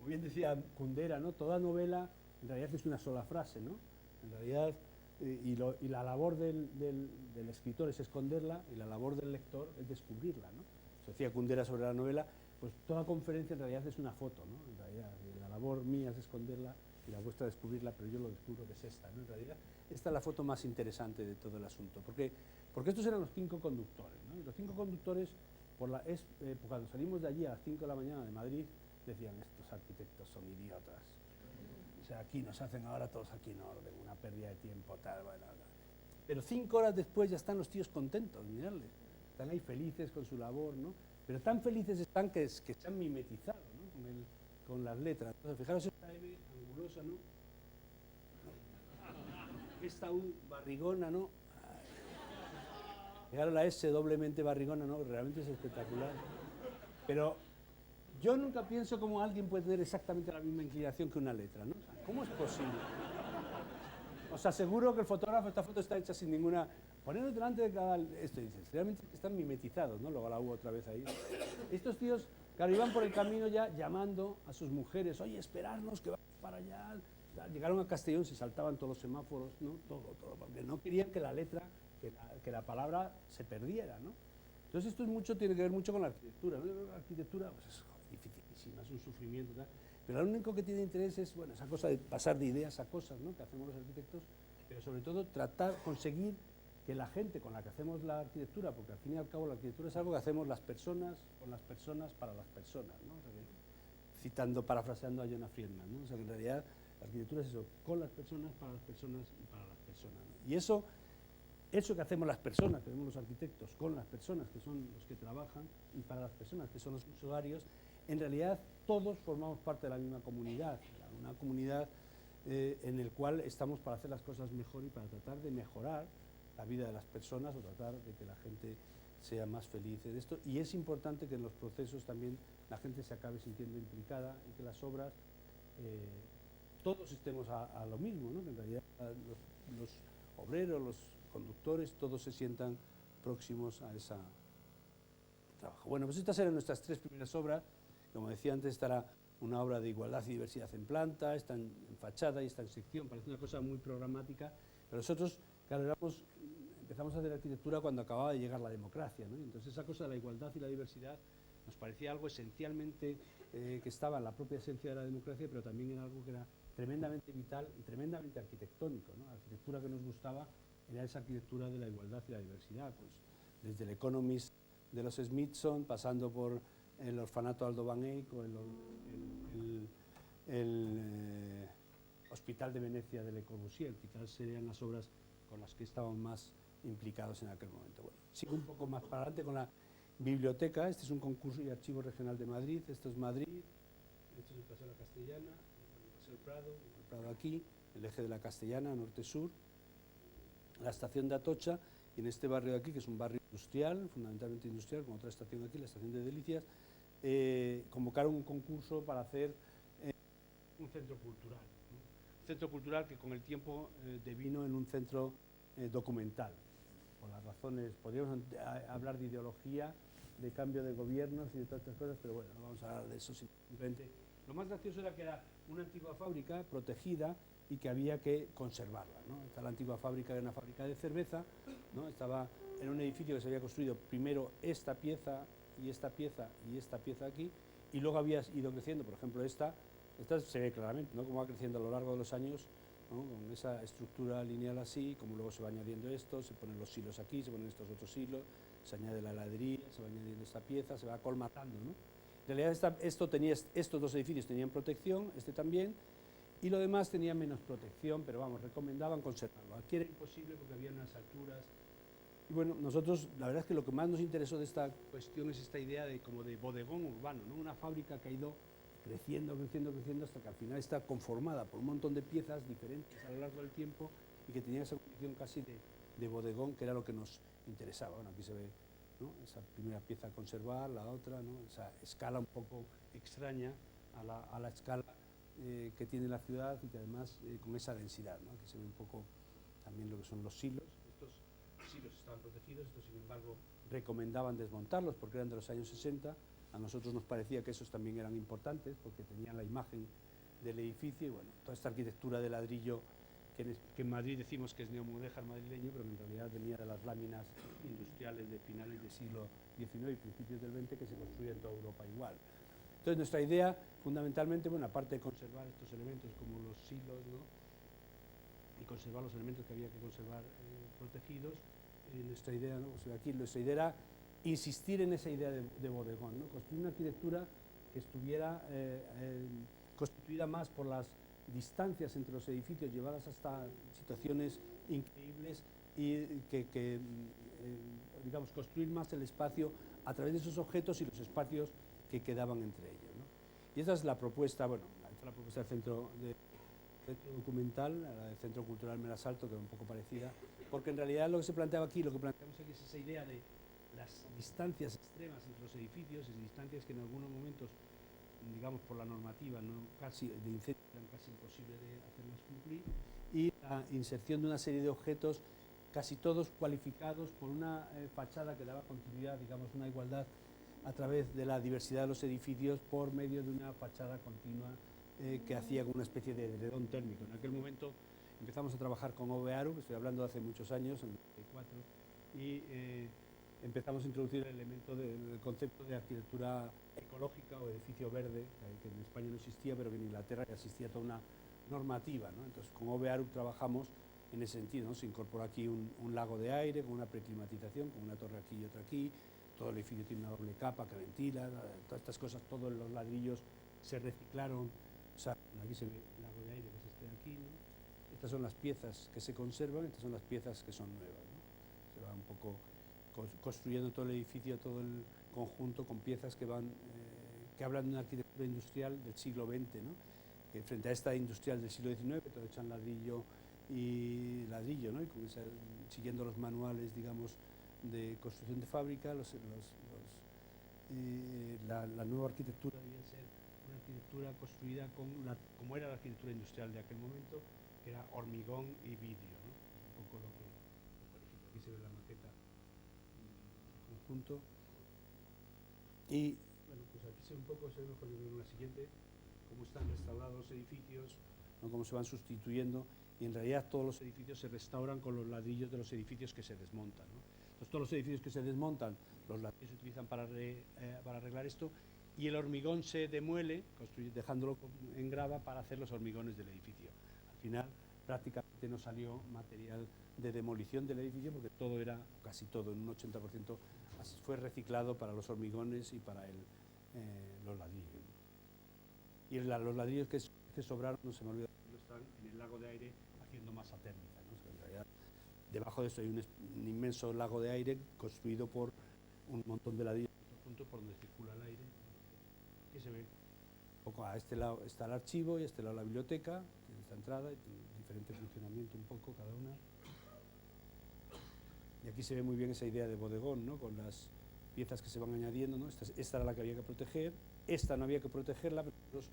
S1: bien decía Kundera, ¿no? Toda novela en realidad es una sola frase, ¿no? En realidad, y la labor del escritor es esconderla, y la labor del lector es descubrirla, ¿no? Se decía Kundera sobre la novela, pues toda conferencia en realidad es una foto, ¿no? En realidad, la labor mía es esconderla y la vuestra descubrirla, pero yo lo descubro que es esta, ¿no? En realidad, esta es la foto más interesante de todo el asunto, porque estos eran los 5 conductores, ¿no? Y los 5 conductores, cuando salimos de allí a las 5 de la mañana de Madrid, decían, estos arquitectos son idiotas. O sea, aquí nos hacen ahora todos aquí en orden, una pérdida de tiempo, tal, bueno. Pero 5 horas después ya están los tíos contentos, miradles. Están ahí felices con su labor, ¿no? Pero tan felices están que se han mimetizado, ¿no? Con las letras. Entonces, fijaros esta M angulosa, ¿no? Esta U barrigona, ¿no? Fijaros la S doblemente barrigona, ¿no? Realmente es espectacular. Pero yo nunca pienso cómo alguien puede tener exactamente la misma inclinación que una letra, ¿no? O sea, ¿cómo es posible? Os aseguro que el fotógrafo, esta foto está hecha sin ninguna... Ponernos delante de cada... Esto dices, realmente están mimetizados, ¿no? Luego la U otra vez ahí. Estos tíos, claro, iban por el camino ya llamando a sus mujeres, oye, esperarnos que vamos para allá. Llegaron a Castellón, se saltaban todos los semáforos, ¿no? Todo, porque no querían que la letra, que la palabra se perdiera, ¿no? Entonces esto tiene que ver mucho con la arquitectura, ¿no? La arquitectura pues, es dificilísima, es un sufrimiento, ¿no? Pero lo único que tiene interés es, bueno, esa cosa de pasar de ideas a cosas, ¿no? Que hacemos los arquitectos, pero sobre todo conseguir que la gente con la que hacemos la arquitectura, porque al fin y al cabo la arquitectura es algo que hacemos las personas, con las personas, para las personas, ¿no? O sea que, parafraseando a Jonah Friedman, ¿no? O sea que en realidad la arquitectura es eso, con las personas, para las personas y para las personas, ¿no? Y eso que hacemos las personas, que hacemos los arquitectos, con las personas, que son los que trabajan, y para las personas, que son los usuarios, en realidad todos formamos parte de la misma comunidad, una comunidad en el cual estamos para hacer las cosas mejor y para tratar de mejorar la vida de las personas o tratar de que la gente sea más feliz de esto. Y es importante que en los procesos también la gente se acabe sintiendo implicada y que las obras todos estemos a lo mismo, ¿no? Que en realidad los obreros, los conductores, todos se sientan próximos a ese trabajo. Bueno, pues estas eran nuestras 3 primeras obras. Como decía antes, estará una obra de igualdad y diversidad en planta, está en fachada y está en sección, parece una cosa muy programática, pero nosotros, claro, empezamos a hacer arquitectura cuando acababa de llegar la democracia, ¿no? Y entonces esa cosa de la igualdad y la diversidad nos parecía algo esencialmente que estaba en la propia esencia de la democracia, pero también era algo que era tremendamente vital y tremendamente arquitectónico, ¿no? La arquitectura que nos gustaba era esa arquitectura de la igualdad y la diversidad, pues desde el Economist de los Smithson, pasando por el orfanato Aldo Van Eyck o el Hospital de Venecia de Le Corbusier, quizás serían las obras con las que estábamos más implicados en aquel momento. Bueno, sigo un poco más para adelante con la biblioteca. Este es un concurso y archivo regional de Madrid. Esto es Madrid, esto es el Paseo de la Castellana, el Paseo del Prado, el Prado aquí, el eje de la Castellana, norte-sur, la estación de Atocha, y en este barrio de aquí, que es un barrio industrial, fundamentalmente industrial, con otra estación aquí, la estación de Delicias, convocaron un concurso para hacer un centro cultural, ¿no? Un centro cultural que con el tiempo devino en un centro documental, por las razones, podríamos hablar de ideología, de cambio de gobiernos y de todas estas cosas, pero bueno, no vamos a hablar de eso simplemente. Lo más gracioso era que era una antigua fábrica protegida y que había que conservarla, ¿no? Esta la antigua fábrica, era una fábrica de cerveza, ¿no? Estaba en un edificio que se había construido primero esta pieza y esta pieza y esta pieza aquí, y luego había ido creciendo, por ejemplo esta se ve claramente, ¿no? Cómo va creciendo a lo largo de los años, ¿no? Con esa estructura lineal así, como luego se va añadiendo esto, se ponen los silos aquí, se ponen estos otros hilos, se añade la heladería, se va añadiendo esta pieza, se va colmatando, ¿no? En realidad estos 2 edificios tenían protección, este también, y lo demás tenía menos protección, pero vamos, recomendaban conservarlo. Aquí era imposible porque había unas alturas. Y bueno, nosotros, la verdad es que lo que más nos interesó de esta cuestión es esta idea de como de bodegón urbano, ¿no? Una fábrica que ha ido creciendo, creciendo, creciendo, hasta que al final está conformada por un montón de piezas diferentes a lo largo del tiempo y que tenía esa condición casi de bodegón, que era lo que nos interesaba. Bueno, aquí se ve, ¿no? Esa primera pieza a conservar, la otra, ¿no? Esa escala un poco extraña a la escala que tiene la ciudad y que además con esa densidad, ¿no? Aquí se ve un poco también lo que son los silos. Estos silos estaban protegidos, estos sin embargo recomendaban desmontarlos porque eran de los años 60. A nosotros nos parecía que esos también eran importantes porque tenían la imagen del edificio y bueno, toda esta arquitectura de ladrillo que en Madrid decimos que es neomudéjar madrileño, pero que en realidad venía de las láminas industriales de finales del siglo XIX y principios del XX que se construía en toda Europa igual. Entonces nuestra idea fundamentalmente, bueno, aparte de conservar estos elementos como los silos, ¿no? Y conservar los elementos que había que conservar protegidos, nuestra idea, ¿no? O sea, aquí nuestra idea era insistir en esa idea de bodegón, ¿no? Construir una arquitectura que estuviera constituida más por las distancias entre los edificios llevadas hasta situaciones increíbles y digamos, construir más el espacio a través de esos objetos y los espacios que quedaban entre ellos, ¿no? Y esa es la propuesta, bueno, esta es la propuesta del centro documental, la del Centro Cultural Merasalto, que es un poco parecida, porque en realidad lo que se planteaba aquí, lo que planteamos aquí es esa idea de las distancias extremas entre los edificios, y distancias que en algunos momentos, digamos por la normativa, casi de incendio, eran casi imposible de hacerlas cumplir, y la inserción de una serie de objetos, casi todos cualificados por una fachada que daba continuidad, digamos, una igualdad a través de la diversidad de los edificios por medio de una fachada continua que hacía una especie de edredón térmico. En aquel momento empezamos a trabajar con Ovearu, que estoy hablando de hace muchos años, en el 94, y empezamos a introducir el elemento del concepto de arquitectura ecológica o edificio verde, que en España no existía, pero que en Inglaterra ya existía toda una normativa, ¿no? Entonces con Ovearu trabajamos en ese sentido, ¿no? Se incorporó aquí un lago de aire con una preclimatización, con una torre aquí y otra aquí, todo el edificio tiene una doble capa que ventila, todas estas cosas, todos los ladrillos se reciclaron, o sea, aquí se ve el lago de aire que es este de aquí, ¿no? Estas son las piezas que se conservan, estas son las piezas que son nuevas, ¿no? Se va un poco construyendo todo el edificio, todo el conjunto con piezas que van, que hablan de una arquitectura industrial del siglo XX, ¿no? Que frente a esta industrial del siglo XIX, todo hecho en ladrillo y ladrillo, ¿no? Y con siguiendo los manuales, digamos, de construcción de fábrica, la nueva arquitectura debía ser una arquitectura construida como era la arquitectura industrial de aquel momento, que era hormigón y vidrio, ¿no? Es un poco lo que, por ejemplo, aquí se ve la maqueta del conjunto. Y bueno, pues aquí se ve un poco, se ve mejor en la siguiente, cómo están restaurados los edificios, ¿no? Cómo se van sustituyendo, y en realidad todos los edificios se restauran con los ladrillos de los edificios que se desmontan, ¿no? Entonces todos los edificios que se desmontan, los ladrillos se utilizan para arreglar esto, y el hormigón se demuele, dejándolo en grava para hacer los hormigones del edificio. Al final prácticamente no salió material de demolición del edificio porque todo era, casi todo, en un 80%, fue reciclado para los hormigones y para los ladrillos. Y los ladrillos que sobraron, no se me olvida, están en el lago de aire haciendo masa térmica, ¿no? O sea, en realidad, debajo de esto hay un inmenso lago de aire construido por un montón de ladrillos juntos por donde circula el aire. Aquí se ve un poco, a este lado está el archivo y a este lado la biblioteca, tiene esta entrada y tiene diferente funcionamiento un poco cada una. Y aquí se ve muy bien esa idea de bodegón, ¿no? Con las piezas que se van añadiendo, ¿no? Esta era la que había que proteger, esta no había que protegerla, pero nosotros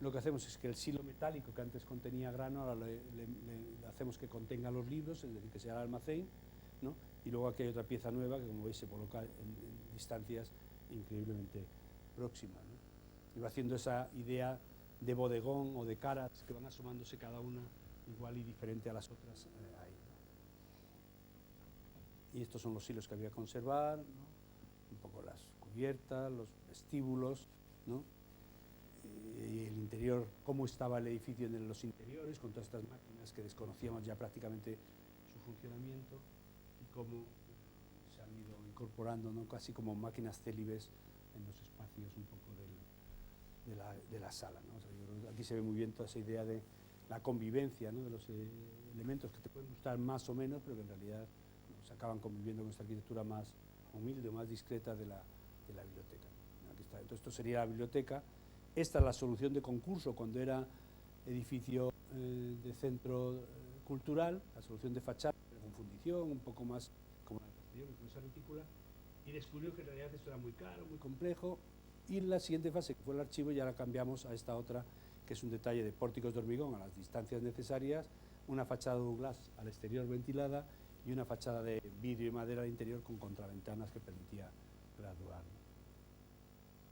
S1: lo que hacemos es que el silo metálico que antes contenía grano, ahora le hacemos que contenga los libros, es decir, que sea el almacén, ¿no? Y luego aquí hay otra pieza nueva que, como veis, se coloca en distancias increíblemente próximas, ¿no? Y va haciendo esa idea de bodegón o de caras que van asomándose cada una igual y diferente a las otras ahí, ¿no? Y estos son los hilos que había que conservar, ¿no? Un poco las cubiertas, los vestíbulos, ¿no? Y el interior, cómo estaba el edificio en los interiores, con todas estas máquinas que desconocíamos ya prácticamente su funcionamiento, y cómo se han ido incorporando, ¿no? Casi como máquinas célibes en los espacios un poco de la sala, ¿no? O sea, yo creo que aquí se ve muy bien toda esa idea de la convivencia, ¿no? De los elementos que te pueden gustar más o menos, pero que en realidad, ¿no? Se acaban conviviendo con esta arquitectura más humilde o más discreta de la biblioteca, ¿no? Aquí está. Entonces esto sería la biblioteca. Esta es la solución de concurso cuando era edificio de centro cultural, la solución de fachada, con fundición, un poco más como la Castellón, con esa retícula, y descubrió que en realidad esto era muy caro, muy complejo, y en la siguiente fase, que fue el archivo, ya la cambiamos a esta otra, que es un detalle de pórticos de hormigón a las distancias necesarias, una fachada Douglas al exterior ventilada y una fachada de vidrio y madera al interior con contraventanas que permitía graduar, ¿no?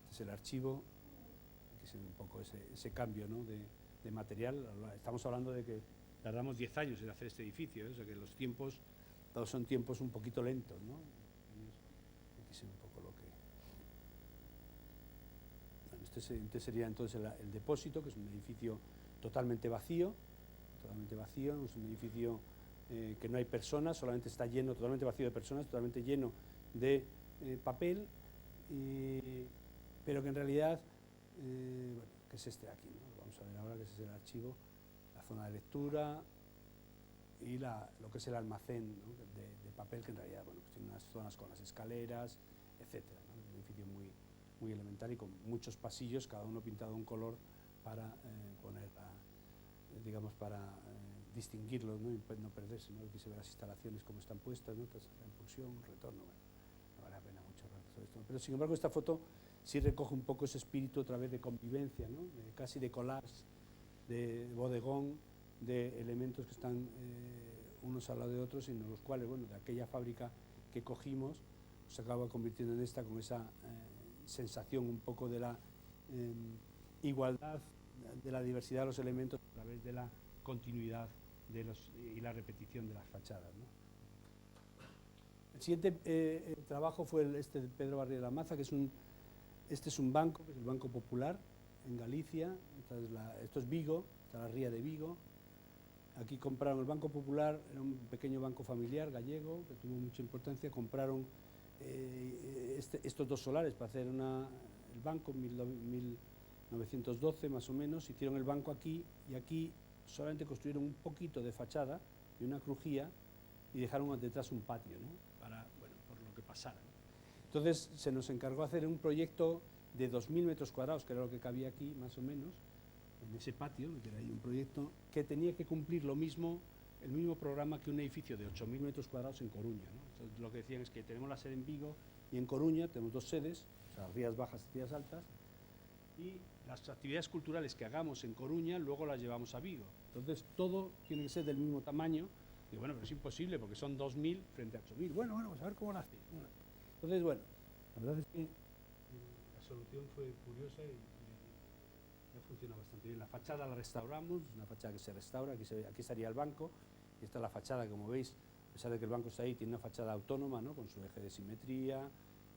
S1: Este es el archivo. Aquí se ve un poco ese cambio, ¿no? de material. Estamos hablando de que tardamos 10 años en hacer este edificio, ¿eh? O sea que los tiempos, todos son tiempos un poquito lentos, ¿no? Aquí se ve un poco lo que... Bueno, este sería entonces el depósito, que es un edificio totalmente vacío, es un edificio que no hay personas, solamente está lleno, totalmente vacío de personas, totalmente lleno de papel, pero que en realidad, bueno, que es este de aquí, ¿no? Vamos a ver ahora que ese es el archivo, la zona de lectura y lo que es el almacén, ¿no? de papel, que en realidad, bueno, pues tiene unas zonas con las escaleras, etcétera, ¿no? Es un edificio muy elemental y con muchos pasillos, cada uno pintado de un color para poner, digamos, para distinguirlos, ¿no? Y no perderse, ¿no? Aquí se ven las instalaciones como están puestas, ¿no? La impulsión, retorno, bueno, no vale la pena mucho hablar sobre esto, ¿no? Pero sin embargo esta foto sí recoge un poco ese espíritu otra vez de convivencia, ¿no? Casi de collage, de bodegón, de elementos que están unos al lado de otros, y en los cuales, bueno, de aquella fábrica que cogimos, se acaba convirtiendo en esta con esa sensación un poco de la igualdad de la diversidad de los elementos a través de la continuidad y la repetición de las fachadas, ¿no? El siguiente trabajo fue este de Pedro Barriera Maza, que este es un banco, que es el Banco Popular en Galicia. Esto es Vigo, está la ría de Vigo. Aquí compraron el Banco Popular, era un pequeño banco familiar gallego que tuvo mucha importancia. Compraron estos dos solares para hacer el banco en 1912 más o menos. Hicieron el banco aquí, y aquí solamente construyeron un poquito de fachada y una crujía y dejaron detrás un patio, ¿no? Bueno, por lo que pasara, ¿no? Entonces se nos encargó hacer un proyecto de 2.000 metros cuadrados, que era lo que cabía aquí más o menos, en ese patio, que era ahí un proyecto que tenía que cumplir el mismo programa que un edificio de 8.000 metros cuadrados en Coruña, ¿no? Entonces, lo que decían es que tenemos la sede en Vigo y en Coruña, tenemos dos sedes, o sea, Rías Bajas y Rías Altas, y las actividades culturales que hagamos en Coruña luego las llevamos a Vigo. Entonces todo tiene que ser del mismo tamaño. Y bueno, pero es imposible porque son 2.000 frente a 8.000. Bueno, vamos a ver cómo lo hace. Entonces, bueno, la verdad es que la solución fue curiosa y funciona bastante bien. La fachada la restauramos, es una fachada que se restaura. Aquí estaría el banco, y esta es la fachada, como veis, a pesar de que el banco está ahí, tiene una fachada autónoma, ¿no? Con su eje de simetría.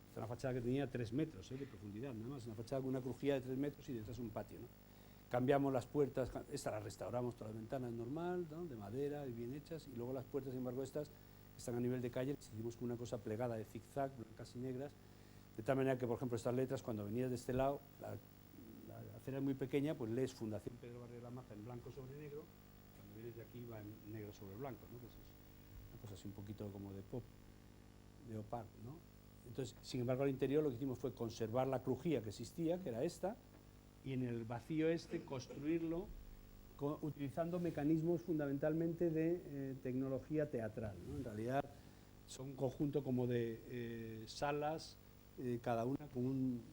S1: Esta es una fachada que tenía 3 metros de profundidad, nada más, una fachada con una crujía de 3 metros y detrás un patio, ¿no? Cambiamos las puertas, esta la restauramos, todas las ventanas normal, ¿no? De madera y bien hechas, y luego las puertas, sin embargo, estas están a nivel de calle, las hicimos con una cosa plegada de zigzag, blancas y negras, de tal manera que, por ejemplo, estas letras, cuando venías de este lado, la acera es muy pequeña, pues lees Fundación Pedro Barriera Maza en blanco sobre negro, cuando vienes de aquí va en negro sobre blanco, ¿no? Pues es una cosa así un poquito como de pop, de opar, ¿no? Entonces, sin embargo, al interior lo que hicimos fue conservar la crujía que existía, que era esta, y en el vacío construirlo utilizando mecanismos fundamentalmente de tecnología teatral, ¿no? En realidad son un conjunto como de salas, cada una con un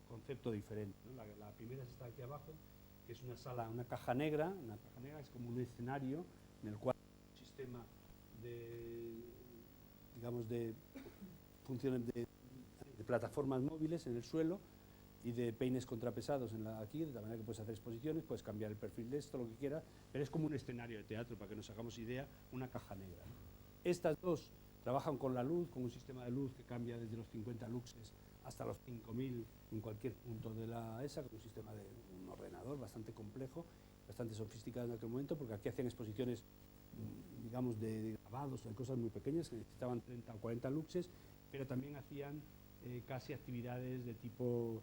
S1: concepto diferente, ¿no? La primera está aquí abajo, que es una sala, una caja negra es como un escenario en el cual hay un sistema de funciones de plataformas móviles en el suelo y de peines contrapesados aquí, de tal manera que puedes hacer exposiciones, puedes cambiar el perfil de esto, lo que quieras, pero es como un escenario de teatro, para que nos hagamos idea, una caja negra, ¿no? Estas dos trabajan con la luz, con un sistema de luz que cambia desde los 50 luxes hasta los 5.000 en cualquier punto de con un sistema de un ordenador bastante complejo, bastante sofisticado en aquel momento, porque aquí hacían exposiciones, digamos, de grabados o de cosas muy pequeñas que necesitaban 30 o 40 luxes, pero también hacían casi actividades de tipo,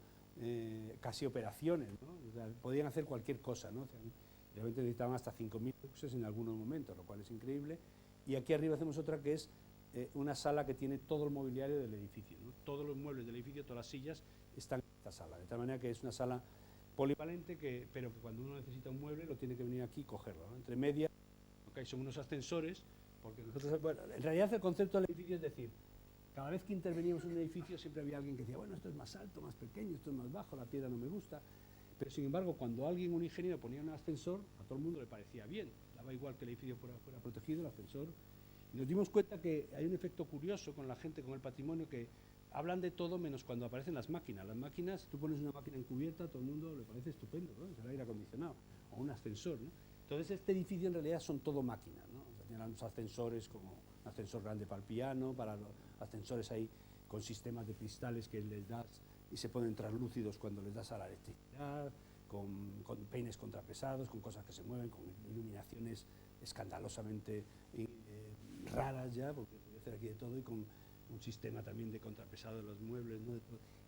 S1: casi operaciones, ¿no? O sea, podían hacer cualquier cosa, ¿no? O sea, realmente necesitaban hasta 5.000 luxes en algunos momentos, lo cual es increíble. Y aquí arriba hacemos otra que es una sala que tiene todo el mobiliario del edificio, ¿no? Todos los muebles del edificio, todas las sillas están en esta sala, de tal manera que es una sala polivalente, pero que cuando uno necesita un mueble lo tiene que venir aquí y cogerlo, ¿no? Entre medias, lo que hay son unos ascensores, porque nosotros, bueno, en realidad el concepto del edificio es decir, cada vez que interveníamos en un edificio siempre había alguien que decía, bueno, esto es más alto, más pequeño, esto es más bajo, la piedra no me gusta, pero sin embargo cuando un ingeniero ponía un ascensor, a todo el mundo le parecía bien, daba igual que el edificio fuera protegido, el ascensor. Y nos dimos cuenta que hay un efecto curioso con la gente, con el patrimonio, que hablan de todo menos cuando aparecen las máquinas. Las máquinas, tú pones una máquina encubierta, a todo el mundo le parece estupendo, ¿no? Es el aire acondicionado, o un ascensor, ¿no? Entonces este edificio en realidad son todo máquinas, ¿no? O sea, tienen los ascensores como un ascensor grande para el piano, para los ascensores ahí con sistemas de cristales que les das y se ponen translúcidos cuando les das a la electricidad, con peines contrapesados, con cosas que se mueven, con iluminaciones escandalosamente raras ya, porque puede hacer aquí de todo, y con un sistema también de contrapesado de los muebles, ¿no?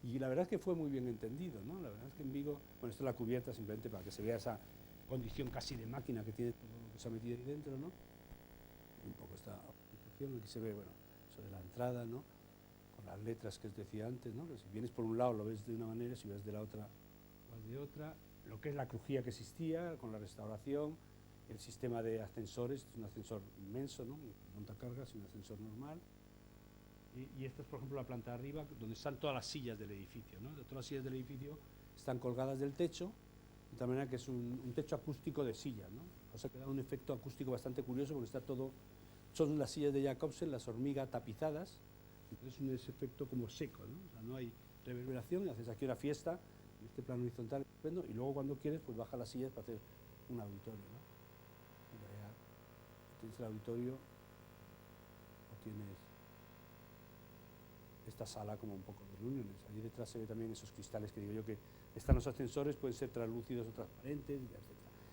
S1: Y la verdad es que fue muy bien entendido, ¿no? La verdad es que en Vigo, bueno, esto es la cubierta simplemente para que se vea esa condición casi de máquina que tiene todo lo que se ha metido ahí dentro, ¿no? Un poco esta aplicación, aquí se ve, bueno, eso de la entrada, ¿no? Con las letras que os decía antes, ¿no? Que si vienes por un lado lo ves de una manera, si ves de la otra, vas de otra. Lo que es la crujía que existía con la restauración, el sistema de ascensores, es un ascensor inmenso, ¿no? Montacargas y un ascensor normal. Y esta es, por ejemplo, la planta de arriba, donde están todas las sillas del edificio, ¿no? Todas las sillas del edificio están colgadas del techo, de tal manera que es un techo acústico de sillas, ¿no? O sea, que da un efecto acústico bastante curioso, porque está todo, son las sillas de Jacobsen, las hormigas tapizadas, entonces es un efecto como seco, ¿no? O sea, no hay reverberación, y haces aquí una fiesta, en este plano horizontal, estupendo, y luego cuando quieres, pues baja las sillas para hacer un auditorio, ¿no? En realidad, tienes el auditorio o tienes esta sala como un poco de reuniones. Allí detrás se ve también esos cristales que digo yo que están los ascensores, pueden ser translúcidos o transparentes, etc.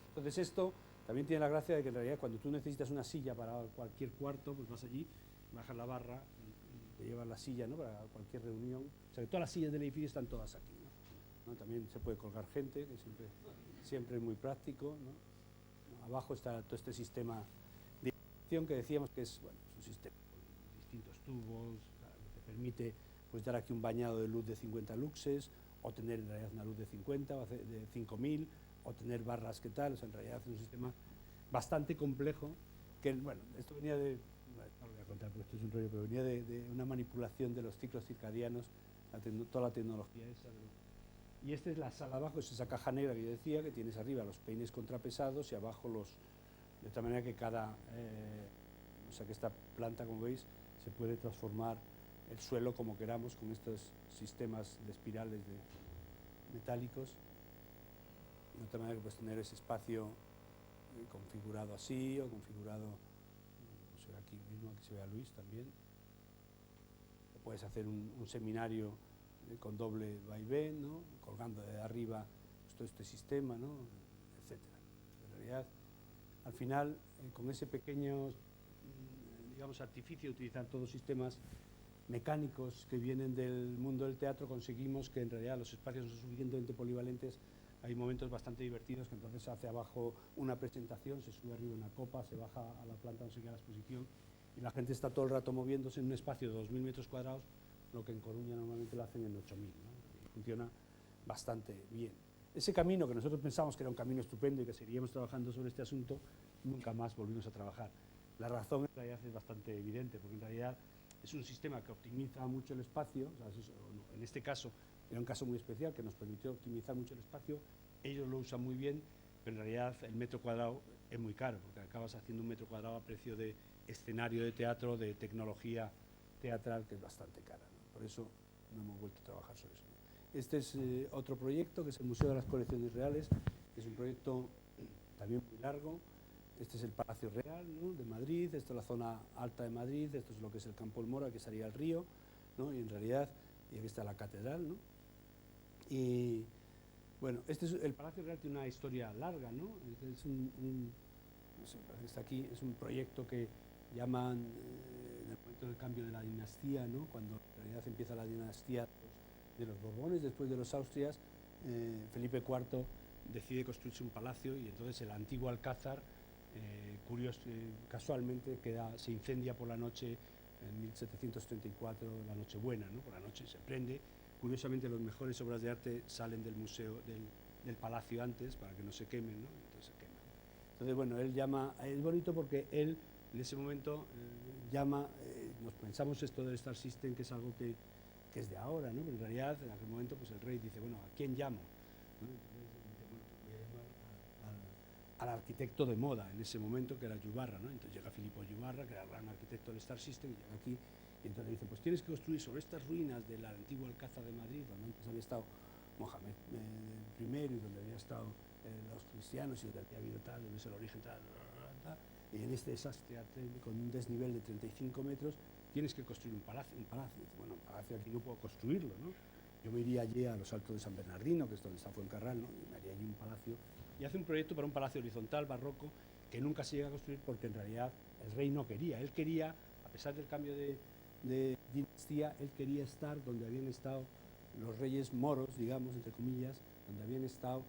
S1: Entonces esto también tiene la gracia de que en realidad cuando tú necesitas una silla para cualquier cuarto, pues vas allí, bajas la barra y te llevas la silla, ¿no? Para cualquier reunión. O sea que todas las sillas del edificio están todas aquí, ¿no? También se puede colgar gente, que siempre es muy práctico, ¿no? Abajo está todo este sistema de iluminación que decíamos que es, bueno, es un sistema con distintos tubos, que te permite pues dar aquí un bañado de luz de 50 luxes, o tener en realidad una luz de 50 o de 5000, o tener barras que tal. O sea, en realidad es un sistema bastante complejo que, bueno, esto venía de, no lo voy a contar porque esto es un rollo, pero venía de una manipulación de los ciclos circadianos, toda la tecnología esa. Y esta es la sala abajo, es esa caja negra que yo decía, que tienes arriba los peines contrapesados y abajo los, de tal manera que o sea que esta planta, como veis, se puede transformar el suelo como queramos con estos sistemas de espirales metálicos, de tal manera que puedes tener ese espacio configurado así o configurado, no sé, aquí mismo, aquí se ve a Luis también. O puedes hacer un seminario con doble vaivén, ¿no? Colgando de arriba pues, todo este sistema, ¿no? Etcétera. En realidad, al final, con ese pequeño, digamos, artificio de utilizar todos sistemas mecánicos que vienen del mundo del teatro, conseguimos que en realidad los espacios son suficientemente polivalentes. Hay momentos bastante divertidos que entonces se hace abajo una presentación, se sube arriba una copa, se baja a la planta donde se queda la exposición y la gente está todo el rato moviéndose en un espacio de 2000 metros cuadrados, lo que en Coruña normalmente lo hacen en 8000, ¿no? Y funciona bastante bien. Ese camino que nosotros pensamos que era un camino estupendo y que seguiríamos trabajando sobre este asunto, nunca más volvimos a trabajar. La razón en realidad es bastante evidente, porque en realidad es un sistema que optimiza mucho el espacio. O sea, en este caso era un caso muy especial que nos permitió optimizar mucho el espacio, ellos lo usan muy bien, pero en realidad el metro cuadrado es muy caro, porque acabas haciendo un metro cuadrado a precio de escenario de teatro, de tecnología teatral, que es bastante cara, ¿no? Por eso no hemos vuelto a trabajar sobre eso. Este es otro proyecto, que es el Museo de las Colecciones Reales, que es un proyecto también muy largo. Este es el Palacio Real, ¿no? De Madrid, esto es la zona alta de Madrid, esto es lo que es el Campo del Mora, que sería el río, ¿no? Y en realidad, y aquí está la catedral, ¿no? Y bueno, el Palacio Real tiene una historia larga, ¿no? Es no sé, está aquí, es un proyecto que llaman en el momento del cambio de la dinastía, ¿no? Cuando en realidad empieza la dinastía de los Borbones, después de los Austrias, Felipe IV decide construirse un palacio y entonces el antiguo Alcázar, casualmente se incendia por la noche en 1734, la Nochebuena, ¿no? Por la noche se prende. Curiosamente, las mejores obras de arte salen del museo, del palacio antes, para que no se quemen, ¿no? Entonces se queman. Entonces, bueno, él llama, es bonito porque él en ese momento llama, nos pensamos esto del Star System, que es algo que es de ahora, ¿no? Pero en realidad, en aquel momento, pues el rey dice, bueno, ¿a quién llamo? ¿No? Entonces dice, bueno, voy a llamar al arquitecto de moda en ese momento, que era Yubarra, ¿no? Entonces llega Filippo Yubarra, que era el gran arquitecto del Star System, y llega aquí, y entonces le dice, pues tienes que construir sobre estas ruinas del antiguo Alcázar de Madrid, donde antes había estado Mohamed I, y donde había estado los cristianos, y donde había habido tal, donde es el origen tal, y en este desastre con un desnivel de 35 metros, tienes que construir un palacio. Bueno, un palacio aquí no puedo construirlo, ¿no? Yo me iría allí a los Altos de San Bernardino, que es donde está Fuencarral, ¿no? Y me haría allí un palacio. Y hace un proyecto para un palacio horizontal, barroco, que nunca se llega a construir porque en realidad el rey no quería. Él quería, a pesar del cambio de dinastía, él quería estar donde habían estado los reyes moros, digamos, entre comillas, donde habían estado,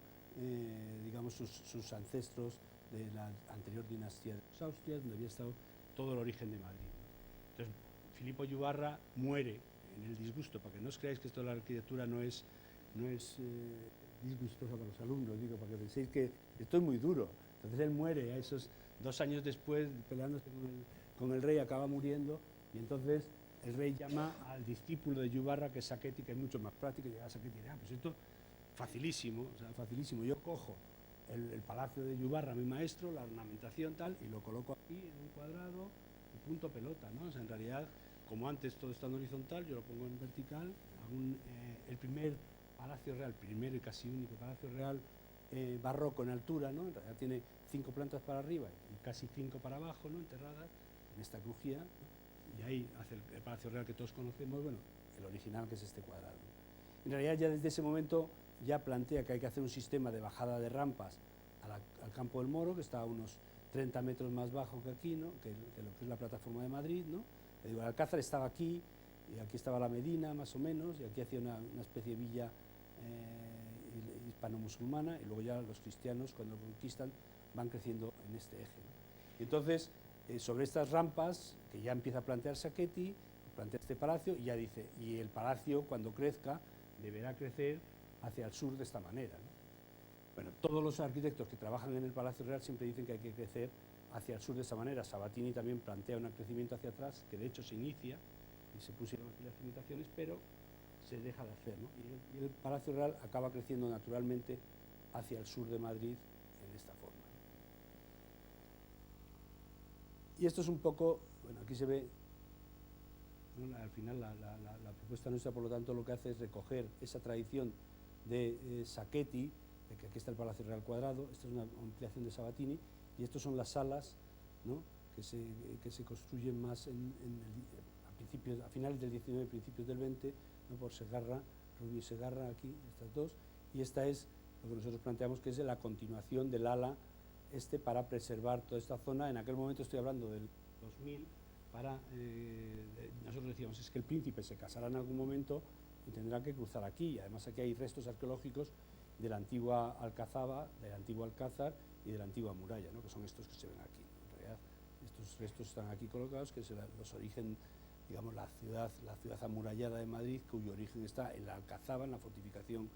S1: digamos, sus ancestros de la anterior dinastía de los Austrias, donde había estado todo el origen de Madrid. Entonces, Filippo Yubarra muere en el disgusto, para que no os creáis que esto de la arquitectura no es disgustosa para los alumnos, digo, para que penséis que esto es muy duro. Entonces él muere a esos 2 años después, peleándose con el rey, acaba muriendo, y entonces el rey llama al discípulo de Yubarra, que es Sacchetti, que es mucho más práctico, y llega a Sacchetti y dice, pues esto facilísimo, o sea, facilísimo, yo cojo el palacio de Yubarra, mi maestro, la ornamentación tal, y lo coloco aquí en un cuadrado, y punto pelota, ¿no? O sea, en realidad, como antes todo está en horizontal, yo lo pongo en vertical, hago el primer palacio real, primero y casi único palacio real barroco en altura, ¿no? En realidad tiene 5 plantas para arriba y casi 5 para abajo, ¿no? Enterradas en esta crujía, ¿no? Y ahí hace el palacio real que todos conocemos, bueno, el original, que es este cuadrado, ¿no? En realidad ya desde ese momento ya plantea que hay que hacer un sistema de bajada de rampas al Campo del Moro, que está a unos 30 metros más bajo que aquí, ¿no? que lo que es la plataforma de Madrid, ¿no? El Alcázar estaba aquí, y aquí estaba la Medina, más o menos, y aquí hacía una especie de villa hispano-musulmana, y luego ya los cristianos, cuando conquistan, van creciendo en este eje, ¿no? Y entonces, sobre estas rampas, que ya empieza a plantear Sacchetti, plantea este palacio, y ya dice, y el palacio, cuando crezca, deberá crecer hacia el sur de esta manera, ¿no? Bueno, todos los arquitectos que trabajan en el Palacio Real siempre dicen que hay que crecer hacia el sur de esa manera. Sabatini también plantea un crecimiento hacia atrás, que de hecho se inicia, y se pusieron aquí las limitaciones, pero se deja de hacer, ¿no? Y el Palacio Real acaba creciendo naturalmente hacia el sur de Madrid en esta forma. Y esto es un poco, bueno, aquí se ve, ¿no? Al final la propuesta nuestra, por lo tanto, lo que hace es recoger esa tradición de Sacchetti, de que aquí está el Palacio Real cuadrado, esta es una ampliación de Sabatini, y estas son las salas, ¿no? que se construyen más a finales del 19, principios del 20, ¿no? por Segarra, Rubio y Segarra, aquí, estas dos, y esta es lo que nosotros planteamos que es la continuación del ala para preservar toda esta zona. En aquel momento, estoy hablando del 2000, nosotros decíamos, es que el príncipe se casará en algún momento y tendrá que cruzar aquí, y además aquí hay restos arqueológicos de la antigua Alcazaba, del antiguo Alcázar y de la antigua muralla, ¿no? que son estos que se ven aquí. En realidad, estos restos están aquí colocados, que es los origen, digamos, la ciudad amurallada de Madrid, cuyo origen está en la Alcazaba, en la fortificación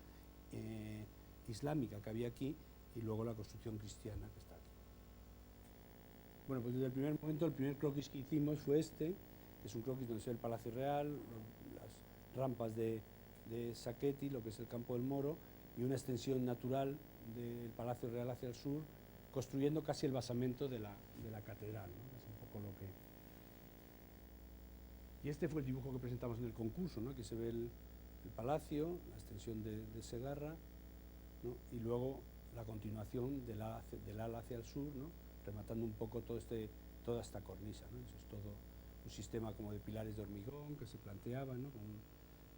S1: islámica que había aquí, y luego la construcción cristiana que está aquí. Bueno, pues desde el primer momento, el primer croquis que hicimos fue este, que es un croquis donde se ve el Palacio Real, las rampas de Sacchetti, lo que es el Campo del Moro, y una extensión natural del Palacio Real hacia el sur, construyendo casi el basamento de la catedral, ¿no? Es un poco lo que... Y este fue el dibujo que presentamos en el concurso, ¿no? Aquí se ve el palacio, la extensión de Segarra, ¿no? Y luego la continuación del ala hacia el sur, ¿no? Rematando un poco toda esta cornisa, ¿no? Eso es todo un sistema como de pilares de hormigón que se planteaba, ¿no?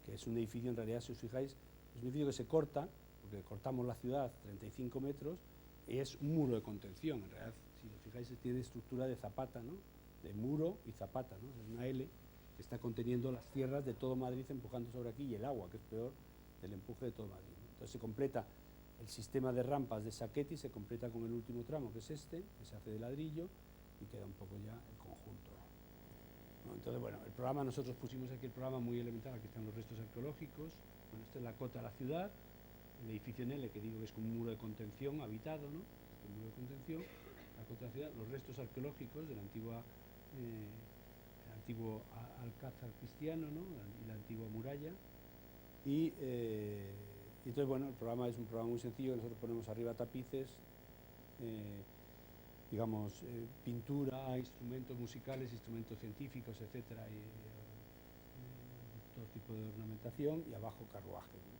S1: Que es un edificio, en realidad, si os fijáis, es un edificio que se corta, porque cortamos la ciudad 35 metros, y es un muro de contención. En realidad, si os fijáis, tiene estructura de zapata, ¿no? De muro y zapata, ¿no? Es una L que está conteniendo las tierras de todo Madrid empujando sobre aquí, y el agua, que es peor, del empuje de todo Madrid, ¿no? Entonces se completa el sistema de rampas de Sacchetti, se completa con el último tramo, que es este, que se hace de ladrillo, y queda un poco ya el conjunto, ¿no? Entonces, bueno, el programa, nosotros pusimos aquí el programa muy elemental, aquí están los restos arqueológicos. Bueno, esta es la cota de la ciudad, el edificio en L, que digo que es como un muro de contención habitado, ¿no? Este muro de contención, la cota de la ciudad, los restos arqueológicos del antiguo Alcázar cristiano, ¿no? Y la antigua muralla. Y entonces, bueno, el programa es un programa muy sencillo, nosotros ponemos arriba tapices, digamos, pintura, instrumentos musicales, instrumentos científicos, etcétera, y todo tipo de ornamentación, y abajo carruaje, ¿no?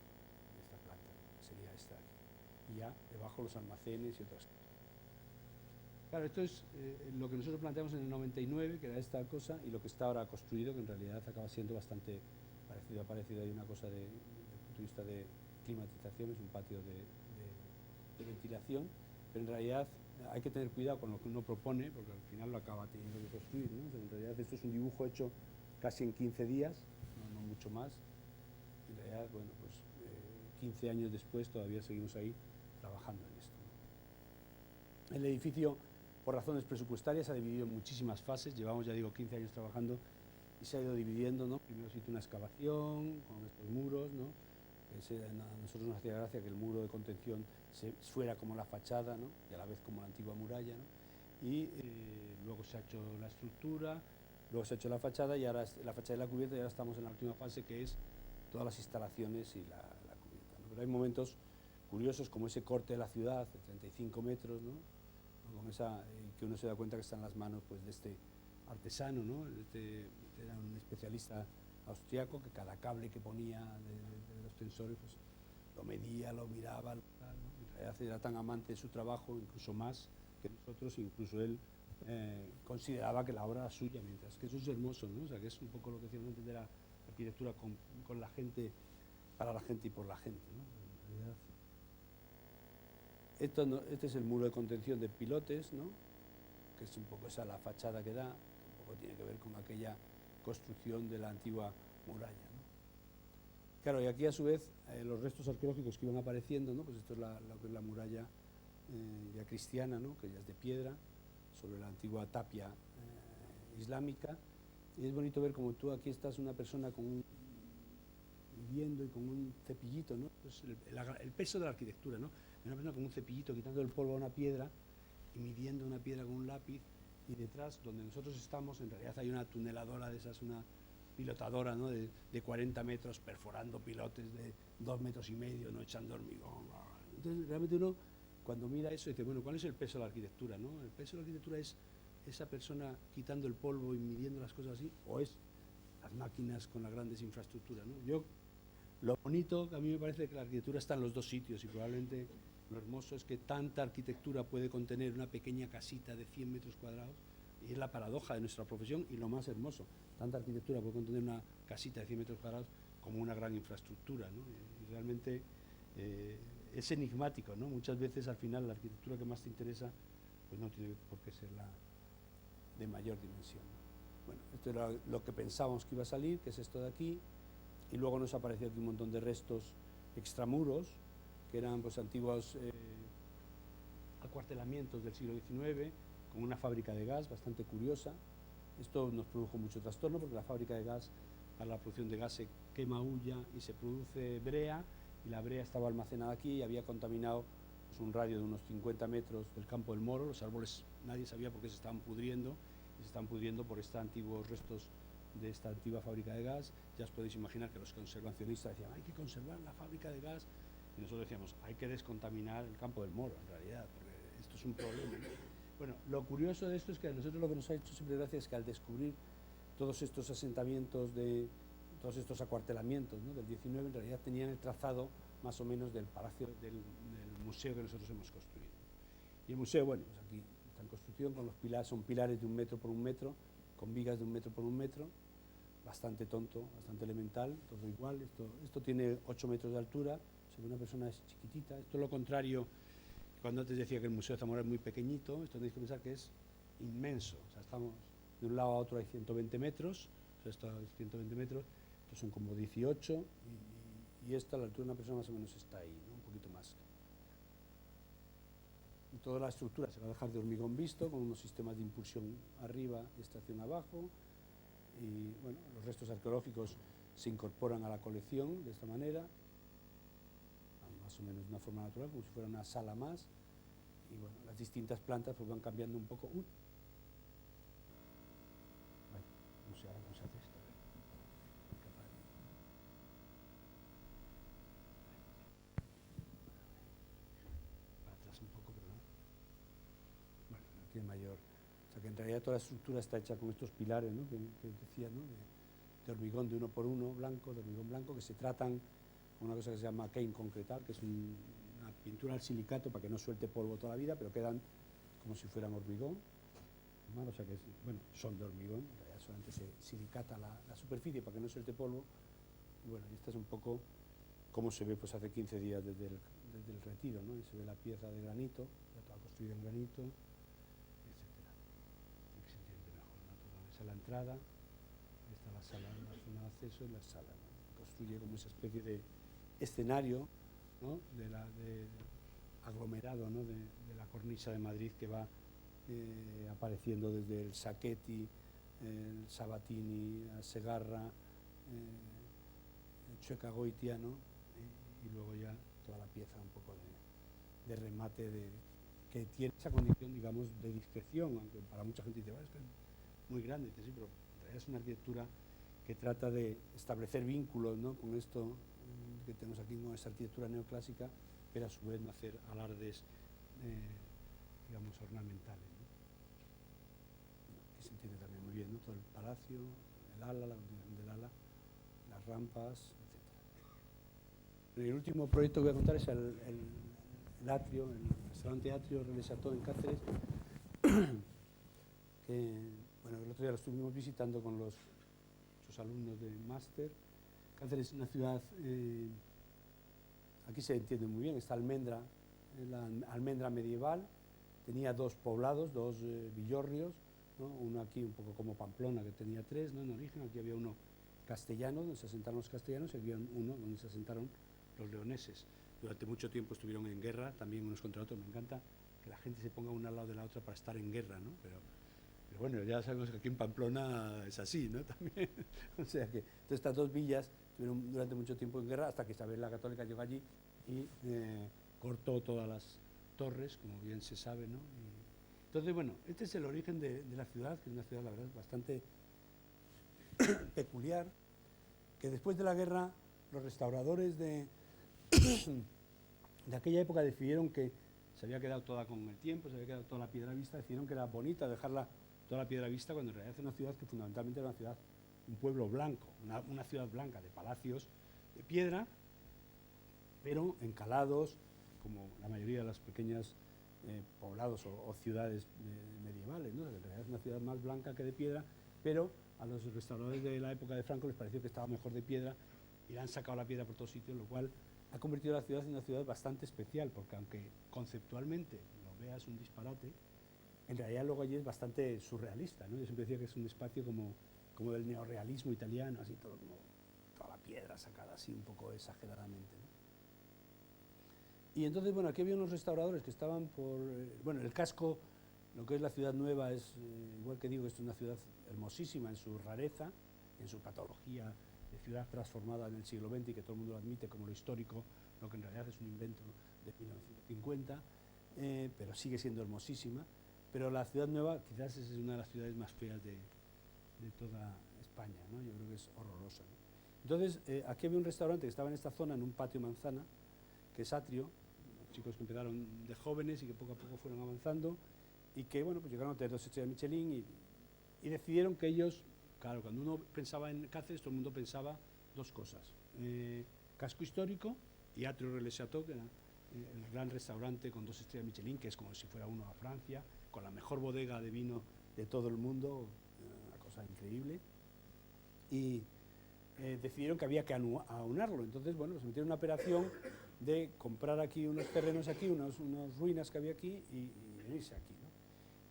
S1: Esta planta, sería esta aquí. Y ya debajo los almacenes y otras cosas. Claro, esto es lo que nosotros planteamos en el 99, que era esta cosa, y lo que está ahora construido, que en realidad acaba siendo bastante parecido. Hay una cosa desde el punto de vista de climatización, es un patio de ventilación, pero en realidad hay que tener cuidado con lo que uno propone, porque al final lo acaba teniendo que construir, ¿no? En realidad esto es un dibujo hecho casi en 15 días, no mucho más. En realidad, bueno, pues 15 años después todavía seguimos ahí trabajando en esto, ¿no? El edificio, por razones presupuestarias, se ha dividido en muchísimas fases. Llevamos, ya digo, 15 años trabajando y se ha ido dividiendo, ¿no? Primero se hizo una excavación con estos muros, ¿no? A nosotros nos hacía gracia que el muro de contención fuera como la fachada, ¿no? Y a la vez como la antigua muralla, ¿no? Y luego se ha hecho la estructura, luego se ha hecho la fachada, y ahora la fachada y la cubierta, y ahora estamos en la última fase, que es todas las instalaciones y la cubierta, ¿no? Pero hay momentos curiosos como ese corte de la ciudad de 35 metros, ¿no? Con que uno se da cuenta que está en las manos, pues, de este artesano, ¿no? Era un especialista austriaco, que cada cable que ponía de los tensores, pues, lo medía, lo miraba, tal, ¿no? En realidad era tan amante de su trabajo, incluso más que nosotros, incluso él consideraba que la obra era suya, mientras que eso es hermoso, ¿no? O sea, que es un poco lo que decíamos antes de la arquitectura con la gente, para la gente y por la gente, ¿no? En realidad, este es el muro de contención de Pilotes, ¿no? Que es un poco esa la fachada que da, que un poco tiene que ver con aquella construcción de la antigua muralla, ¿no? Claro, y aquí a su vez los restos arqueológicos que iban apareciendo, ¿no? Pues esto es lo que es la muralla ya cristiana, ¿no? Que ya es de piedra, sobre la antigua tapia islámica, y es bonito ver como tú aquí estás una persona viviendo y con un cepillito, ¿no? Pues el peso de la arquitectura, ¿no? Una persona con un cepillito quitando el polvo a una piedra y midiendo una piedra con un lápiz, y detrás, donde nosotros estamos, en realidad hay una tuneladora de esas, una pilotadora, ¿no? de 40 metros, perforando pilotes de 2,5 metros, ¿no? Echando hormigón. Entonces, realmente uno, cuando mira eso, dice, bueno, ¿cuál es el peso de la arquitectura, no? El peso de la arquitectura es esa persona quitando el polvo y midiendo las cosas así, o es las máquinas con las grandes infraestructuras, ¿no? Lo bonito que a mí me parece que la arquitectura está en los dos sitios, y probablemente lo hermoso es que tanta arquitectura puede contener una pequeña casita de 100 metros cuadrados, y es la paradoja de nuestra profesión y lo más hermoso. Tanta arquitectura puede contener una casita de 100 metros cuadrados como una gran infraestructura, ¿no? Y realmente es enigmático, ¿no? Muchas veces al final la arquitectura que más te interesa pues no tiene por qué ser la de mayor dimensión, ¿no? Bueno, esto era lo que pensábamos que iba a salir, que es esto de aquí, y luego nos apareció aquí un montón de restos extramuros, que eran pues antiguos acuartelamientos del siglo XIX, con una fábrica de gas bastante curiosa. Esto nos produjo mucho trastorno, porque la fábrica de gas, para la producción de gas se quema hulla y se produce brea, y la brea estaba almacenada aquí y había contaminado pues, un radio de unos 50 metros del campo del Moro. Los árboles nadie sabía por qué se estaban pudriendo, y se están pudriendo por estos antiguos restos de esta antigua fábrica de gas. Ya os podéis imaginar que los conservacionistas decían, hay que conservar la fábrica de gas, y nosotros decíamos, hay que descontaminar el campo del Moro, en realidad, porque esto es un problema, ¿no? Bueno, lo curioso de esto es que a nosotros lo que nos ha hecho siempre gracia es que al descubrir todos estos asentamientos, todos estos acuartelamientos, ¿no? del 19, en realidad tenían el trazado más o menos del palacio, del museo que nosotros hemos construido. Y el museo, bueno, pues aquí está en construcción, con los pilares, son pilares de 1 metro por 1 metro, con vigas de 1 metro por 1 metro, bastante tonto, bastante elemental, todo igual. Esto tiene 8 metros de altura, o sea que una persona es chiquitita. Esto es lo contrario, cuando antes decía que el Museo de Zamora es muy pequeñito, esto tenéis que pensar que es inmenso. O sea, estamos de un lado a otro hay 120 metros, o sea, esto es 120 metros, estos son como 18, y esta, la altura de una persona más o menos está ahí, ¿no? Un poquito más. Y toda la estructura se va a dejar de hormigón visto, con unos sistemas de impulsión arriba y extracción abajo. Y bueno, los restos arqueológicos se incorporan a la colección de esta manera, más o menos de una forma natural, como si fuera una sala más. Y bueno, las distintas plantas pues van cambiando un poco. No sé ahora cómo se hace esto. Para atrás un poco, perdón. Bueno, aquí es mayor. O sea que en realidad toda la estructura está hecha con estos pilares, ¿no? que decía, ¿no? de hormigón de 1 por 1 blanco, de hormigón blanco, que se tratan con una cosa que se llama cane concretar, que es una pintura al silicato para que no suelte polvo toda la vida, pero quedan como si fueran hormigón, ¿no? O sea que bueno, son de hormigón, en realidad solamente se silicata la superficie para que no suelte polvo. Y bueno, esta es un poco como se ve pues hace 15 días desde el retiro, ¿no? Y se ve la pieza de granito, ya toda construida en granito, etcétera. Aquí se entiende mejor, ¿no? Esa es la entrada, está la sala, la zona de acceso y la sala, ¿no? Construye como esa especie de escenario, ¿no? Aglomerado, ¿no? de la cornisa de Madrid, que va apareciendo desde el Sacchetti, el Sabatini, el Segarra, el Chueca-Goitia, ¿no? Y luego ya toda la pieza un poco de remate que tiene esa condición, digamos, de discreción, aunque para mucha gente dice, bueno, es que es muy grande, sí, pero en realidad es una arquitectura que trata de establecer vínculos, ¿no? con esto que tenemos aquí, con esta arquitectura neoclásica, pero a su vez no hacer alardes, digamos, ornamentales, ¿no? Que se entiende también muy bien, ¿no? Todo el palacio, el ala, la continuación del ala, las rampas, etc. El último proyecto que voy a contar es el Atrio, el restaurante Atrio Relais Château en Cáceres, que bueno, el otro día lo estuvimos visitando con los alumnos de máster. Cáceres es una ciudad, aquí se entiende muy bien, está Almendra, la almendra medieval, tenía dos poblados, dos villorrios, ¿no? Uno aquí un poco como Pamplona, que tenía tres, ¿no? En origen, aquí había uno castellano, donde se asentaron los castellanos, y había uno donde se asentaron los leoneses. Durante mucho tiempo estuvieron en guerra, también unos contra otros. Me encanta que la gente se ponga una al lado de la otra para estar en guerra, ¿no? Pero bueno, ya sabemos que aquí en Pamplona es así, ¿no? También. O sea que entonces estas dos villas estuvieron durante mucho tiempo en guerra hasta que Isabel la Católica llegó allí y cortó todas las torres, como bien se sabe, ¿no? Entonces, bueno, este es el origen de la ciudad, que es una ciudad, la verdad, bastante peculiar, que después de la guerra los restauradores de aquella época decidieron que se había quedado toda con el tiempo, se había quedado toda la piedra vista, decidieron que era bonita dejarla toda la piedra vista, cuando en realidad es una ciudad que fundamentalmente era una ciudad, un pueblo blanco, una ciudad blanca de palacios de piedra, pero encalados, como la mayoría de las pequeñas poblados o ciudades medievales, ¿no? En realidad es una ciudad más blanca que de piedra, pero a los restauradores de la época de Franco les pareció que estaba mejor de piedra y le han sacado la piedra por todos sitios, lo cual ha convertido la ciudad en una ciudad bastante especial, porque aunque conceptualmente lo veas un disparate, en realidad luego allí es bastante surrealista, ¿no? Yo siempre decía que es un espacio como del neorrealismo italiano, así todo como toda la piedra sacada así un poco exageradamente, ¿no? Y entonces, bueno, aquí había unos restauradores que estaban por... bueno, el casco, lo que es la ciudad nueva, es, igual que digo, es una ciudad hermosísima en su rareza, en su patología de ciudad transformada en el siglo XX y que todo el mundo lo admite como lo histórico, lo que en realidad es un invento de 1950, pero sigue siendo hermosísima. Pero la ciudad nueva quizás es una de las ciudades más feas de toda España, ¿no? Yo creo que es horrorosa, ¿no? Entonces, aquí había un restaurante que estaba en esta zona, en un patio manzana, que es Atrio, chicos que empezaron de jóvenes y que poco a poco fueron avanzando y que, bueno, pues llegaron a tener 2 estrellas Michelin y decidieron que ellos, claro, cuando uno pensaba en Cáceres, todo el mundo pensaba dos cosas, casco histórico y Atrio Relais Château, que era el gran restaurante con 2 estrellas Michelin, que es como si fuera uno a Francia, con la mejor bodega de vino de todo el mundo, una cosa increíble, y decidieron que había que aunarlo. Entonces, bueno, se metieron en una operación de comprar aquí unos terrenos aquí, unas ruinas que había aquí y venirse aquí, ¿no?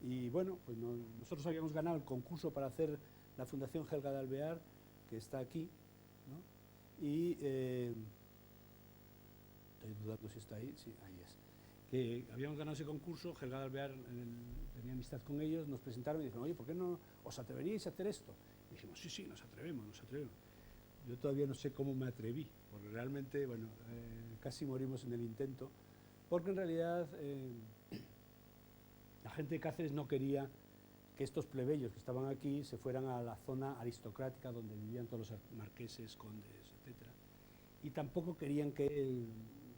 S1: Y bueno, pues nosotros habíamos ganado el concurso para hacer la Fundación Helga de Alvear, que está aquí, ¿no? Y estoy dudando si está ahí, sí, ahí es. Que habíamos ganado ese concurso, Helga de Alvear tenía amistad con ellos, nos presentaron y dijeron, oye, ¿por qué no os atreveríais a hacer esto? Y dijimos, sí, sí, nos atrevemos, nos atrevemos. Yo todavía no sé cómo me atreví, porque realmente, bueno, casi morimos en el intento, porque en realidad la gente de Cáceres no quería que estos plebeyos que estaban aquí se fueran a la zona aristocrática donde vivían todos los marqueses, condes, etc. Y tampoco querían que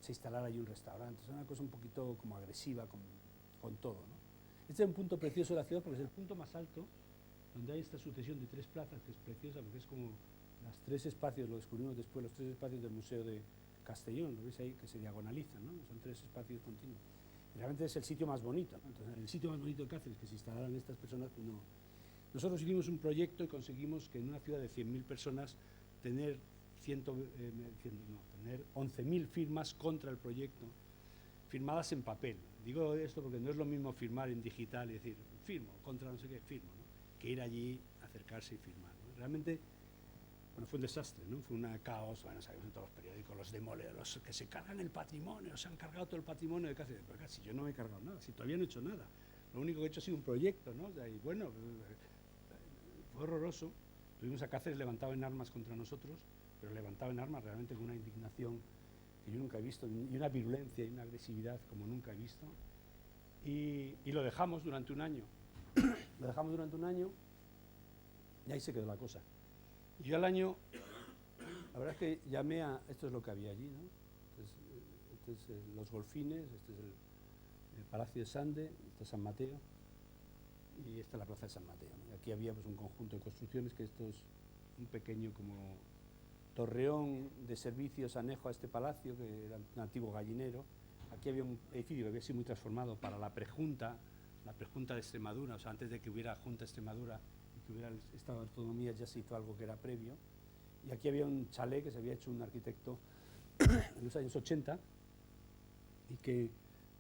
S1: se instalara allí un restaurante. Es una cosa un poquito como agresiva con todo, ¿no? Este es un punto precioso de la ciudad porque es el punto más alto donde hay esta sucesión de 3 plazas, que es preciosa porque es como los 3 espacios, lo descubrimos después, los 3 espacios del Museo de Castellón, lo veis ahí, que se diagonalizan, ¿no? Son 3 espacios continuos. Y realmente es el sitio más bonito, ¿no? Entonces, el sitio más bonito de Cáceres, que se instalaran estas personas, pues no. Nosotros hicimos un proyecto y conseguimos que en una ciudad de 100.000 personas tener 11.000 firmas contra el proyecto, firmadas en papel. Digo esto porque no es lo mismo firmar en digital y decir, firmo, contra no sé qué, firmo, ¿no? Que ir allí, acercarse y firmar, ¿no? Realmente, bueno, fue un desastre, ¿no? Fue un caos, bueno, sabemos en todos los periódicos, los demoledores, los que se cargan el patrimonio, se han cargado todo el patrimonio de Cáceres. Pero casi yo no me he cargado nada, si todavía no he hecho nada. Lo único que he hecho ha sido un proyecto, ¿no? Y bueno, fue horroroso. Tuvimos a Cáceres levantado en armas contra nosotros, pero levantado en armas realmente con una indignación que yo nunca he visto, y una virulencia y una agresividad como nunca he visto. Y lo dejamos durante un año. Lo dejamos durante un año y ahí se quedó la cosa. Y yo al año, la verdad es que llamé a... Esto es lo que había allí, ¿no? Este es Los Golfines, este es el Palacio de Sande, este es San Mateo, y esta es la Plaza de San Mateo, ¿no? Y aquí había pues, un conjunto de construcciones, que esto es un pequeño como torreón de servicios anejo a este palacio, que era un antiguo gallinero. Aquí había un edificio que había sido muy transformado para la prejunta de Extremadura, o sea, antes de que hubiera Junta de Extremadura y que hubiera el Estado de Autonomía, ya se hizo algo que era previo. Y aquí había un chalet que se había hecho un arquitecto en los años 80 y que,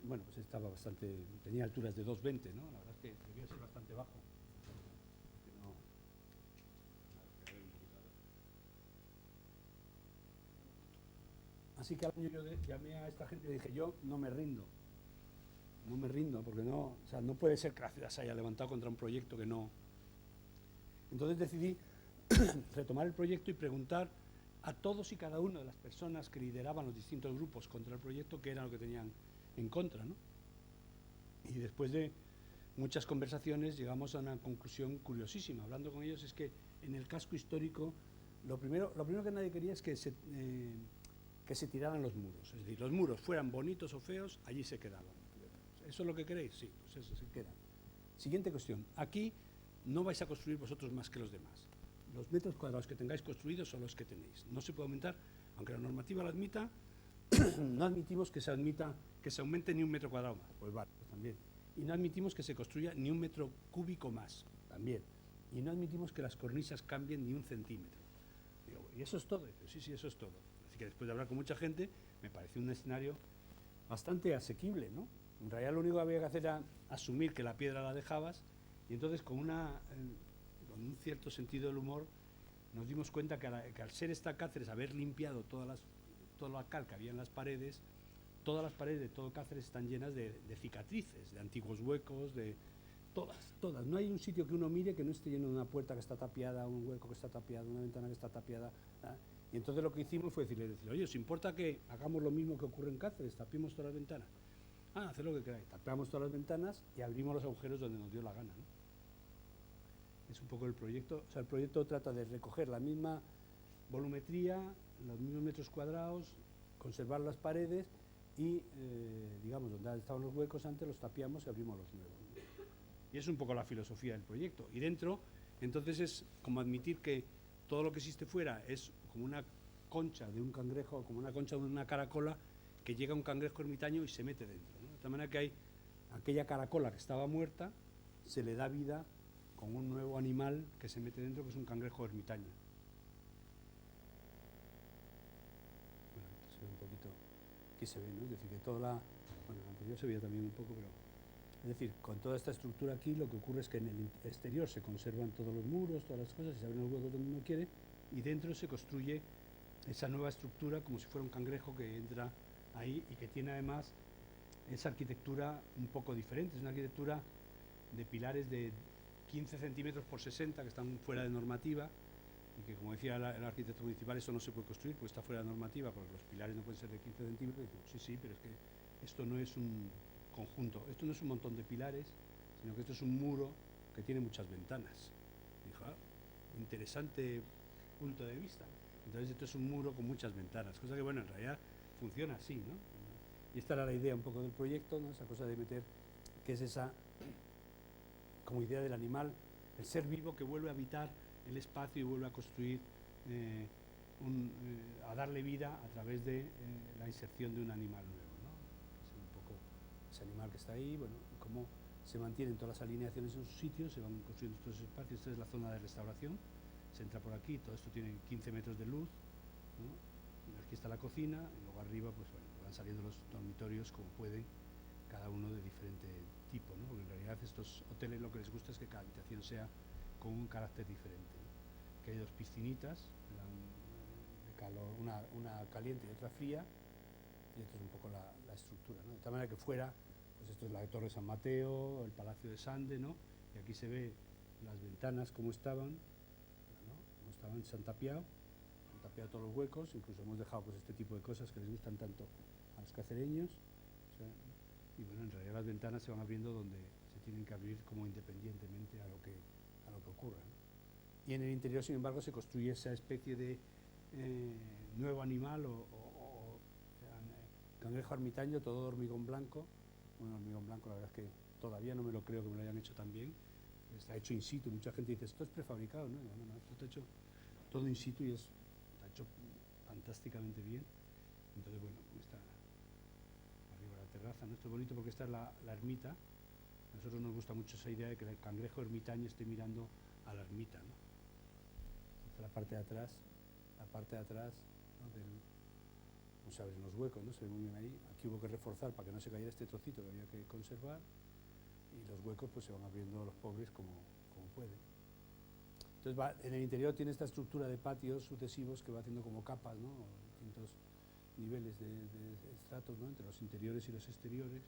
S1: bueno, pues estaba bastante, tenía alturas de 2,20, ¿no? La verdad es que debía ser bastante bajo. Así que al año yo llamé a esta gente y dije, yo no me rindo, porque no, o sea, no puede ser que la ciudad se haya levantado contra un proyecto que no. Entonces decidí retomar el proyecto y preguntar a todos y cada una de las personas que lideraban los distintos grupos contra el proyecto qué era lo que tenían en contra, ¿no? Y después de muchas conversaciones llegamos a una conclusión curiosísima. Hablando con ellos es que en el casco histórico lo primero que nadie quería es que se tiraran los muros. Es decir, los muros fueran bonitos o feos, allí se quedaban. ¿Eso es lo que queréis? Sí, pues eso se queda. Siguiente cuestión. Aquí no vais a construir vosotros más que los demás. Los metros cuadrados que tengáis construidos son los que tenéis. No se puede aumentar, aunque la normativa lo admita, no admitimos que se aumente ni un metro cuadrado más. Pues vale, pues también. Y no admitimos que se construya ni un metro cúbico más. También. Y no admitimos que las cornisas cambien ni un centímetro. Digo, ¿y eso es todo? Digo, sí, eso es todo. Así que después de hablar con mucha gente, me pareció un escenario bastante asequible, ¿no? En realidad lo único que había que hacer era asumir que la piedra la dejabas y entonces con un cierto sentido del humor nos dimos cuenta que al ser esta Cáceres, haber limpiado toda la cal que había en las paredes, todas las paredes de todo Cáceres están llenas de cicatrices, de antiguos huecos, de todas. No hay un sitio que uno mire que no esté lleno de una puerta que está tapiada, un hueco que está tapiado, una ventana que está tapiada. ¿Ah? Y entonces lo que hicimos fue decirle, oye, ¿os importa que hagamos lo mismo que ocurre en Cáceres? Tapemos todas las ventanas. Haced lo que queráis. Tapeamos todas las ventanas y abrimos los agujeros donde nos dio la gana, ¿no? Es un poco el proyecto. O sea, el proyecto trata de recoger la misma volumetría, los mismos metros cuadrados, conservar las paredes y, digamos, donde estaban los huecos antes los tapiamos y abrimos los nuevos, ¿no? Y es un poco la filosofía del proyecto. Y dentro, entonces, es como admitir que todo lo que existe fuera es como una concha de un cangrejo, como una concha de una caracola, que llega un cangrejo ermitaño y se mete dentro, ¿no? De tal manera que hay aquella caracola que estaba muerta, se le da vida con un nuevo animal que se mete dentro, que es un cangrejo ermitaño. Bueno, aquí se ve un poquito, aquí se ve, ¿no? Es decir, que toda la... Bueno, el anterior se veía también un poco, pero... Es decir, con toda esta estructura aquí, lo que ocurre es que en el exterior se conservan todos los muros, todas las cosas, se abren los huecos donde uno quiere, y dentro se construye esa nueva estructura como si fuera un cangrejo que entra ahí y que tiene además esa arquitectura un poco diferente. Es una arquitectura de pilares de 15 centímetros por 60 que están fuera de normativa y que, como decía el arquitecto municipal, eso no se puede construir porque está fuera de normativa, porque los pilares no pueden ser de 15 centímetros. Y digo, sí, pero es que esto no es un conjunto, esto no es un montón de pilares, sino que esto es un muro que tiene muchas ventanas. Dijo, interesante punto de vista. Entonces esto es un muro con muchas ventanas, cosa que, bueno, en realidad funciona así, ¿no? Y esta era la idea un poco del proyecto, ¿no? Esa cosa de meter, que es esa como idea del animal, el ser vivo que vuelve a habitar el espacio y vuelve a construir, a darle vida a través de la inserción de un animal nuevo, ¿no? Es un poco ese animal que está ahí, bueno, y cómo se mantienen todas las alineaciones en sus sitios, se van construyendo estos espacios. Esta es la zona de restauración, se entra por aquí, todo esto tiene 15 metros de luz, ¿no? Aquí está la cocina, y luego arriba, pues bueno, van saliendo los dormitorios como pueden, cada uno de diferente tipo, ¿no? Porque en realidad estos hoteles lo que les gusta es que cada habitación sea con un carácter diferente, ¿no? Que hay dos piscinitas, de calor, una caliente y otra fría, y esto es un poco la estructura, ¿no? De tal manera que fuera, pues esto es la de Torre San Mateo, el Palacio de Sande, ¿no? Y aquí se ve las ventanas como estaban, ¿no? Como estaban, se han tapiado todos los huecos, incluso hemos dejado pues este tipo de cosas que les gustan tanto a los cacereños, o sea, y bueno, en realidad las ventanas se van abriendo donde se tienen que abrir como independientemente a lo que ocurra, ¿no? Y en el interior, sin embargo, se construye esa especie de nuevo animal o cangrejo ermitaño, todo de hormigón blanco. Bueno, hormigón blanco, la verdad es que todavía no me lo creo que me lo hayan hecho tan bien. Está hecho in situ, mucha gente dice, esto es prefabricado, ¿no? No, esto está hecho todo in situ y está hecho hecho fantásticamente bien. Entonces, bueno, está arriba la terraza, ¿no? Esto es bonito porque esta es la ermita. A nosotros nos gusta mucho esa idea de que el cangrejo ermitaño esté mirando a la ermita, ¿no? Esta es la parte de atrás, ¿no? Como se abren los huecos, ¿no? Se ve muy bien ahí. Aquí hubo que reforzar para que no se cayera este trocito que había que conservar, y los huecos pues se van abriendo los pobres como pueden. Entonces en el interior tiene esta estructura de patios sucesivos que va haciendo como capas, ¿no? Distintos niveles de estratos, ¿no? Entre los interiores y los exteriores.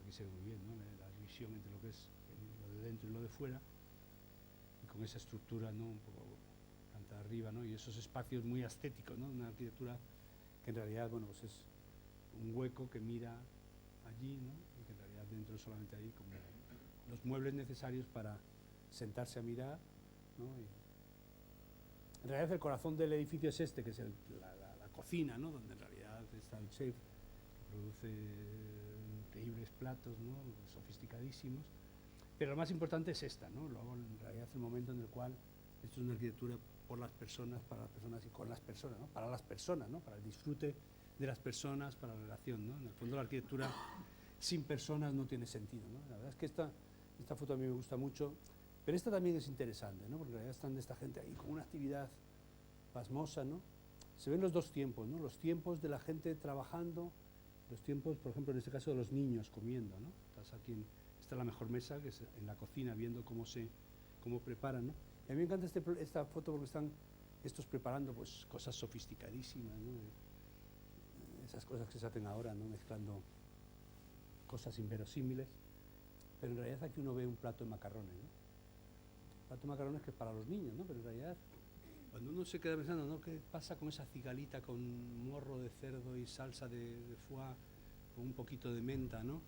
S1: Aquí se ve muy bien, ¿no? La división entre lo que es lo de dentro y lo de fuera, y con esa estructura, ¿no? Un poco planta arriba, ¿no? Y esos espacios muy estéticos, ¿no? Una arquitectura que en realidad, bueno, pues es un hueco que mira allí, ¿no? Y que en realidad dentro solamente hay como los muebles necesarios para sentarse a mirar, ¿no? Y en realidad el corazón del edificio es este, que es la cocina, ¿no? Donde en realidad está el chef, que produce increíbles platos, ¿no? Sofisticadísimos, pero lo más importante es esta, ¿no? Luego en realidad es el momento en el cual esto es una arquitectura por las personas, para las personas y con las personas, ¿no? Para las personas, ¿no? Para el disfrute de las personas, para la relación, ¿no? En el fondo la arquitectura sin personas no tiene sentido, ¿no? La verdad es que esta foto a mí me gusta mucho, pero esta también es interesante, ¿no? Porque en realidad están de esta gente ahí con una actividad pasmosa, ¿no? Se ven los dos tiempos, ¿no? Los tiempos de la gente trabajando, los tiempos, por ejemplo, en este caso de los niños comiendo, ¿no? Esta es la mejor mesa, que es en la cocina, viendo cómo preparan, ¿no? Y a mí me encanta esta foto porque están estos preparando pues cosas sofisticadísimas, ¿no? Esas cosas que se hacen ahora, ¿no? Mezclando cosas inverosímiles, pero en realidad aquí uno ve un plato de macarrones, ¿no? Un plato de macarrones que es para los niños, ¿no? Pero en realidad, cuando uno se queda pensando, ¿no? ¿Qué pasa con esa cigalita con morro de cerdo y salsa de foie con un poquito de menta, ¿no?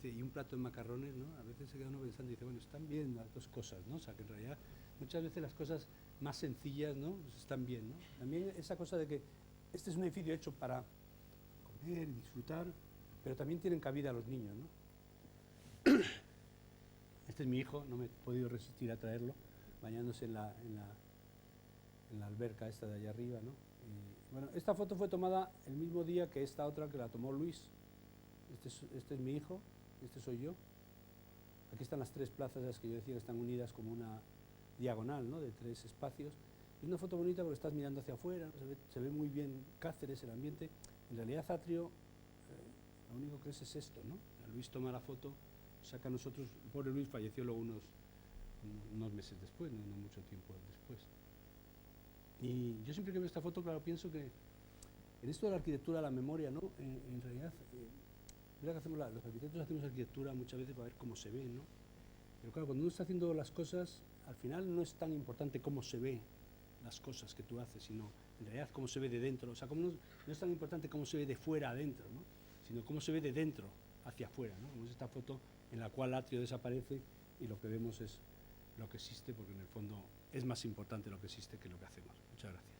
S1: Y un plato de macarrones, ¿no? A veces se queda uno pensando y dice, bueno, están bien las dos cosas, ¿no? O sea, que en realidad muchas veces las cosas más sencillas, ¿no? Pues están bien, ¿no? También esa cosa de que este es un edificio hecho para comer y disfrutar, pero también tienen cabida a los niños, ¿no? Este es mi hijo, no me he podido resistir a traerlo, bañándose en la alberca esta de allá arriba, ¿no? Y, bueno, esta foto fue tomada el mismo día que esta otra, que la tomó Luis. Este es mi hijo, este soy yo. Aquí están las tres plazas, las que yo decía que están unidas como una diagonal, ¿no? De tres espacios. Es una foto bonita porque estás mirando hacia afuera, se ve muy bien Cáceres, el ambiente. En realidad Atrio, lo único que es esto, ¿no? Luis toma la foto, saca a nosotros, el pobre Luis falleció luego unos meses después, no mucho tiempo después. Y yo siempre que veo esta foto, claro, pienso que en esto de la arquitectura, la memoria, ¿no? En realidad, mira que los arquitectos hacemos arquitectura muchas veces para ver cómo se ve, ¿no? Pero claro, cuando uno está haciendo las cosas, al final no es tan importante cómo se ve las cosas que tú haces, sino en realidad cómo se ve de dentro. O sea, no es tan importante cómo se ve de fuera a adentro, ¿no? Sino cómo se ve de dentro hacia afuera, ¿no? Como es esta foto en la cual Atrio desaparece y lo que vemos es lo que existe, porque en el fondo es más importante lo que existe que lo que hacemos. Muchas gracias.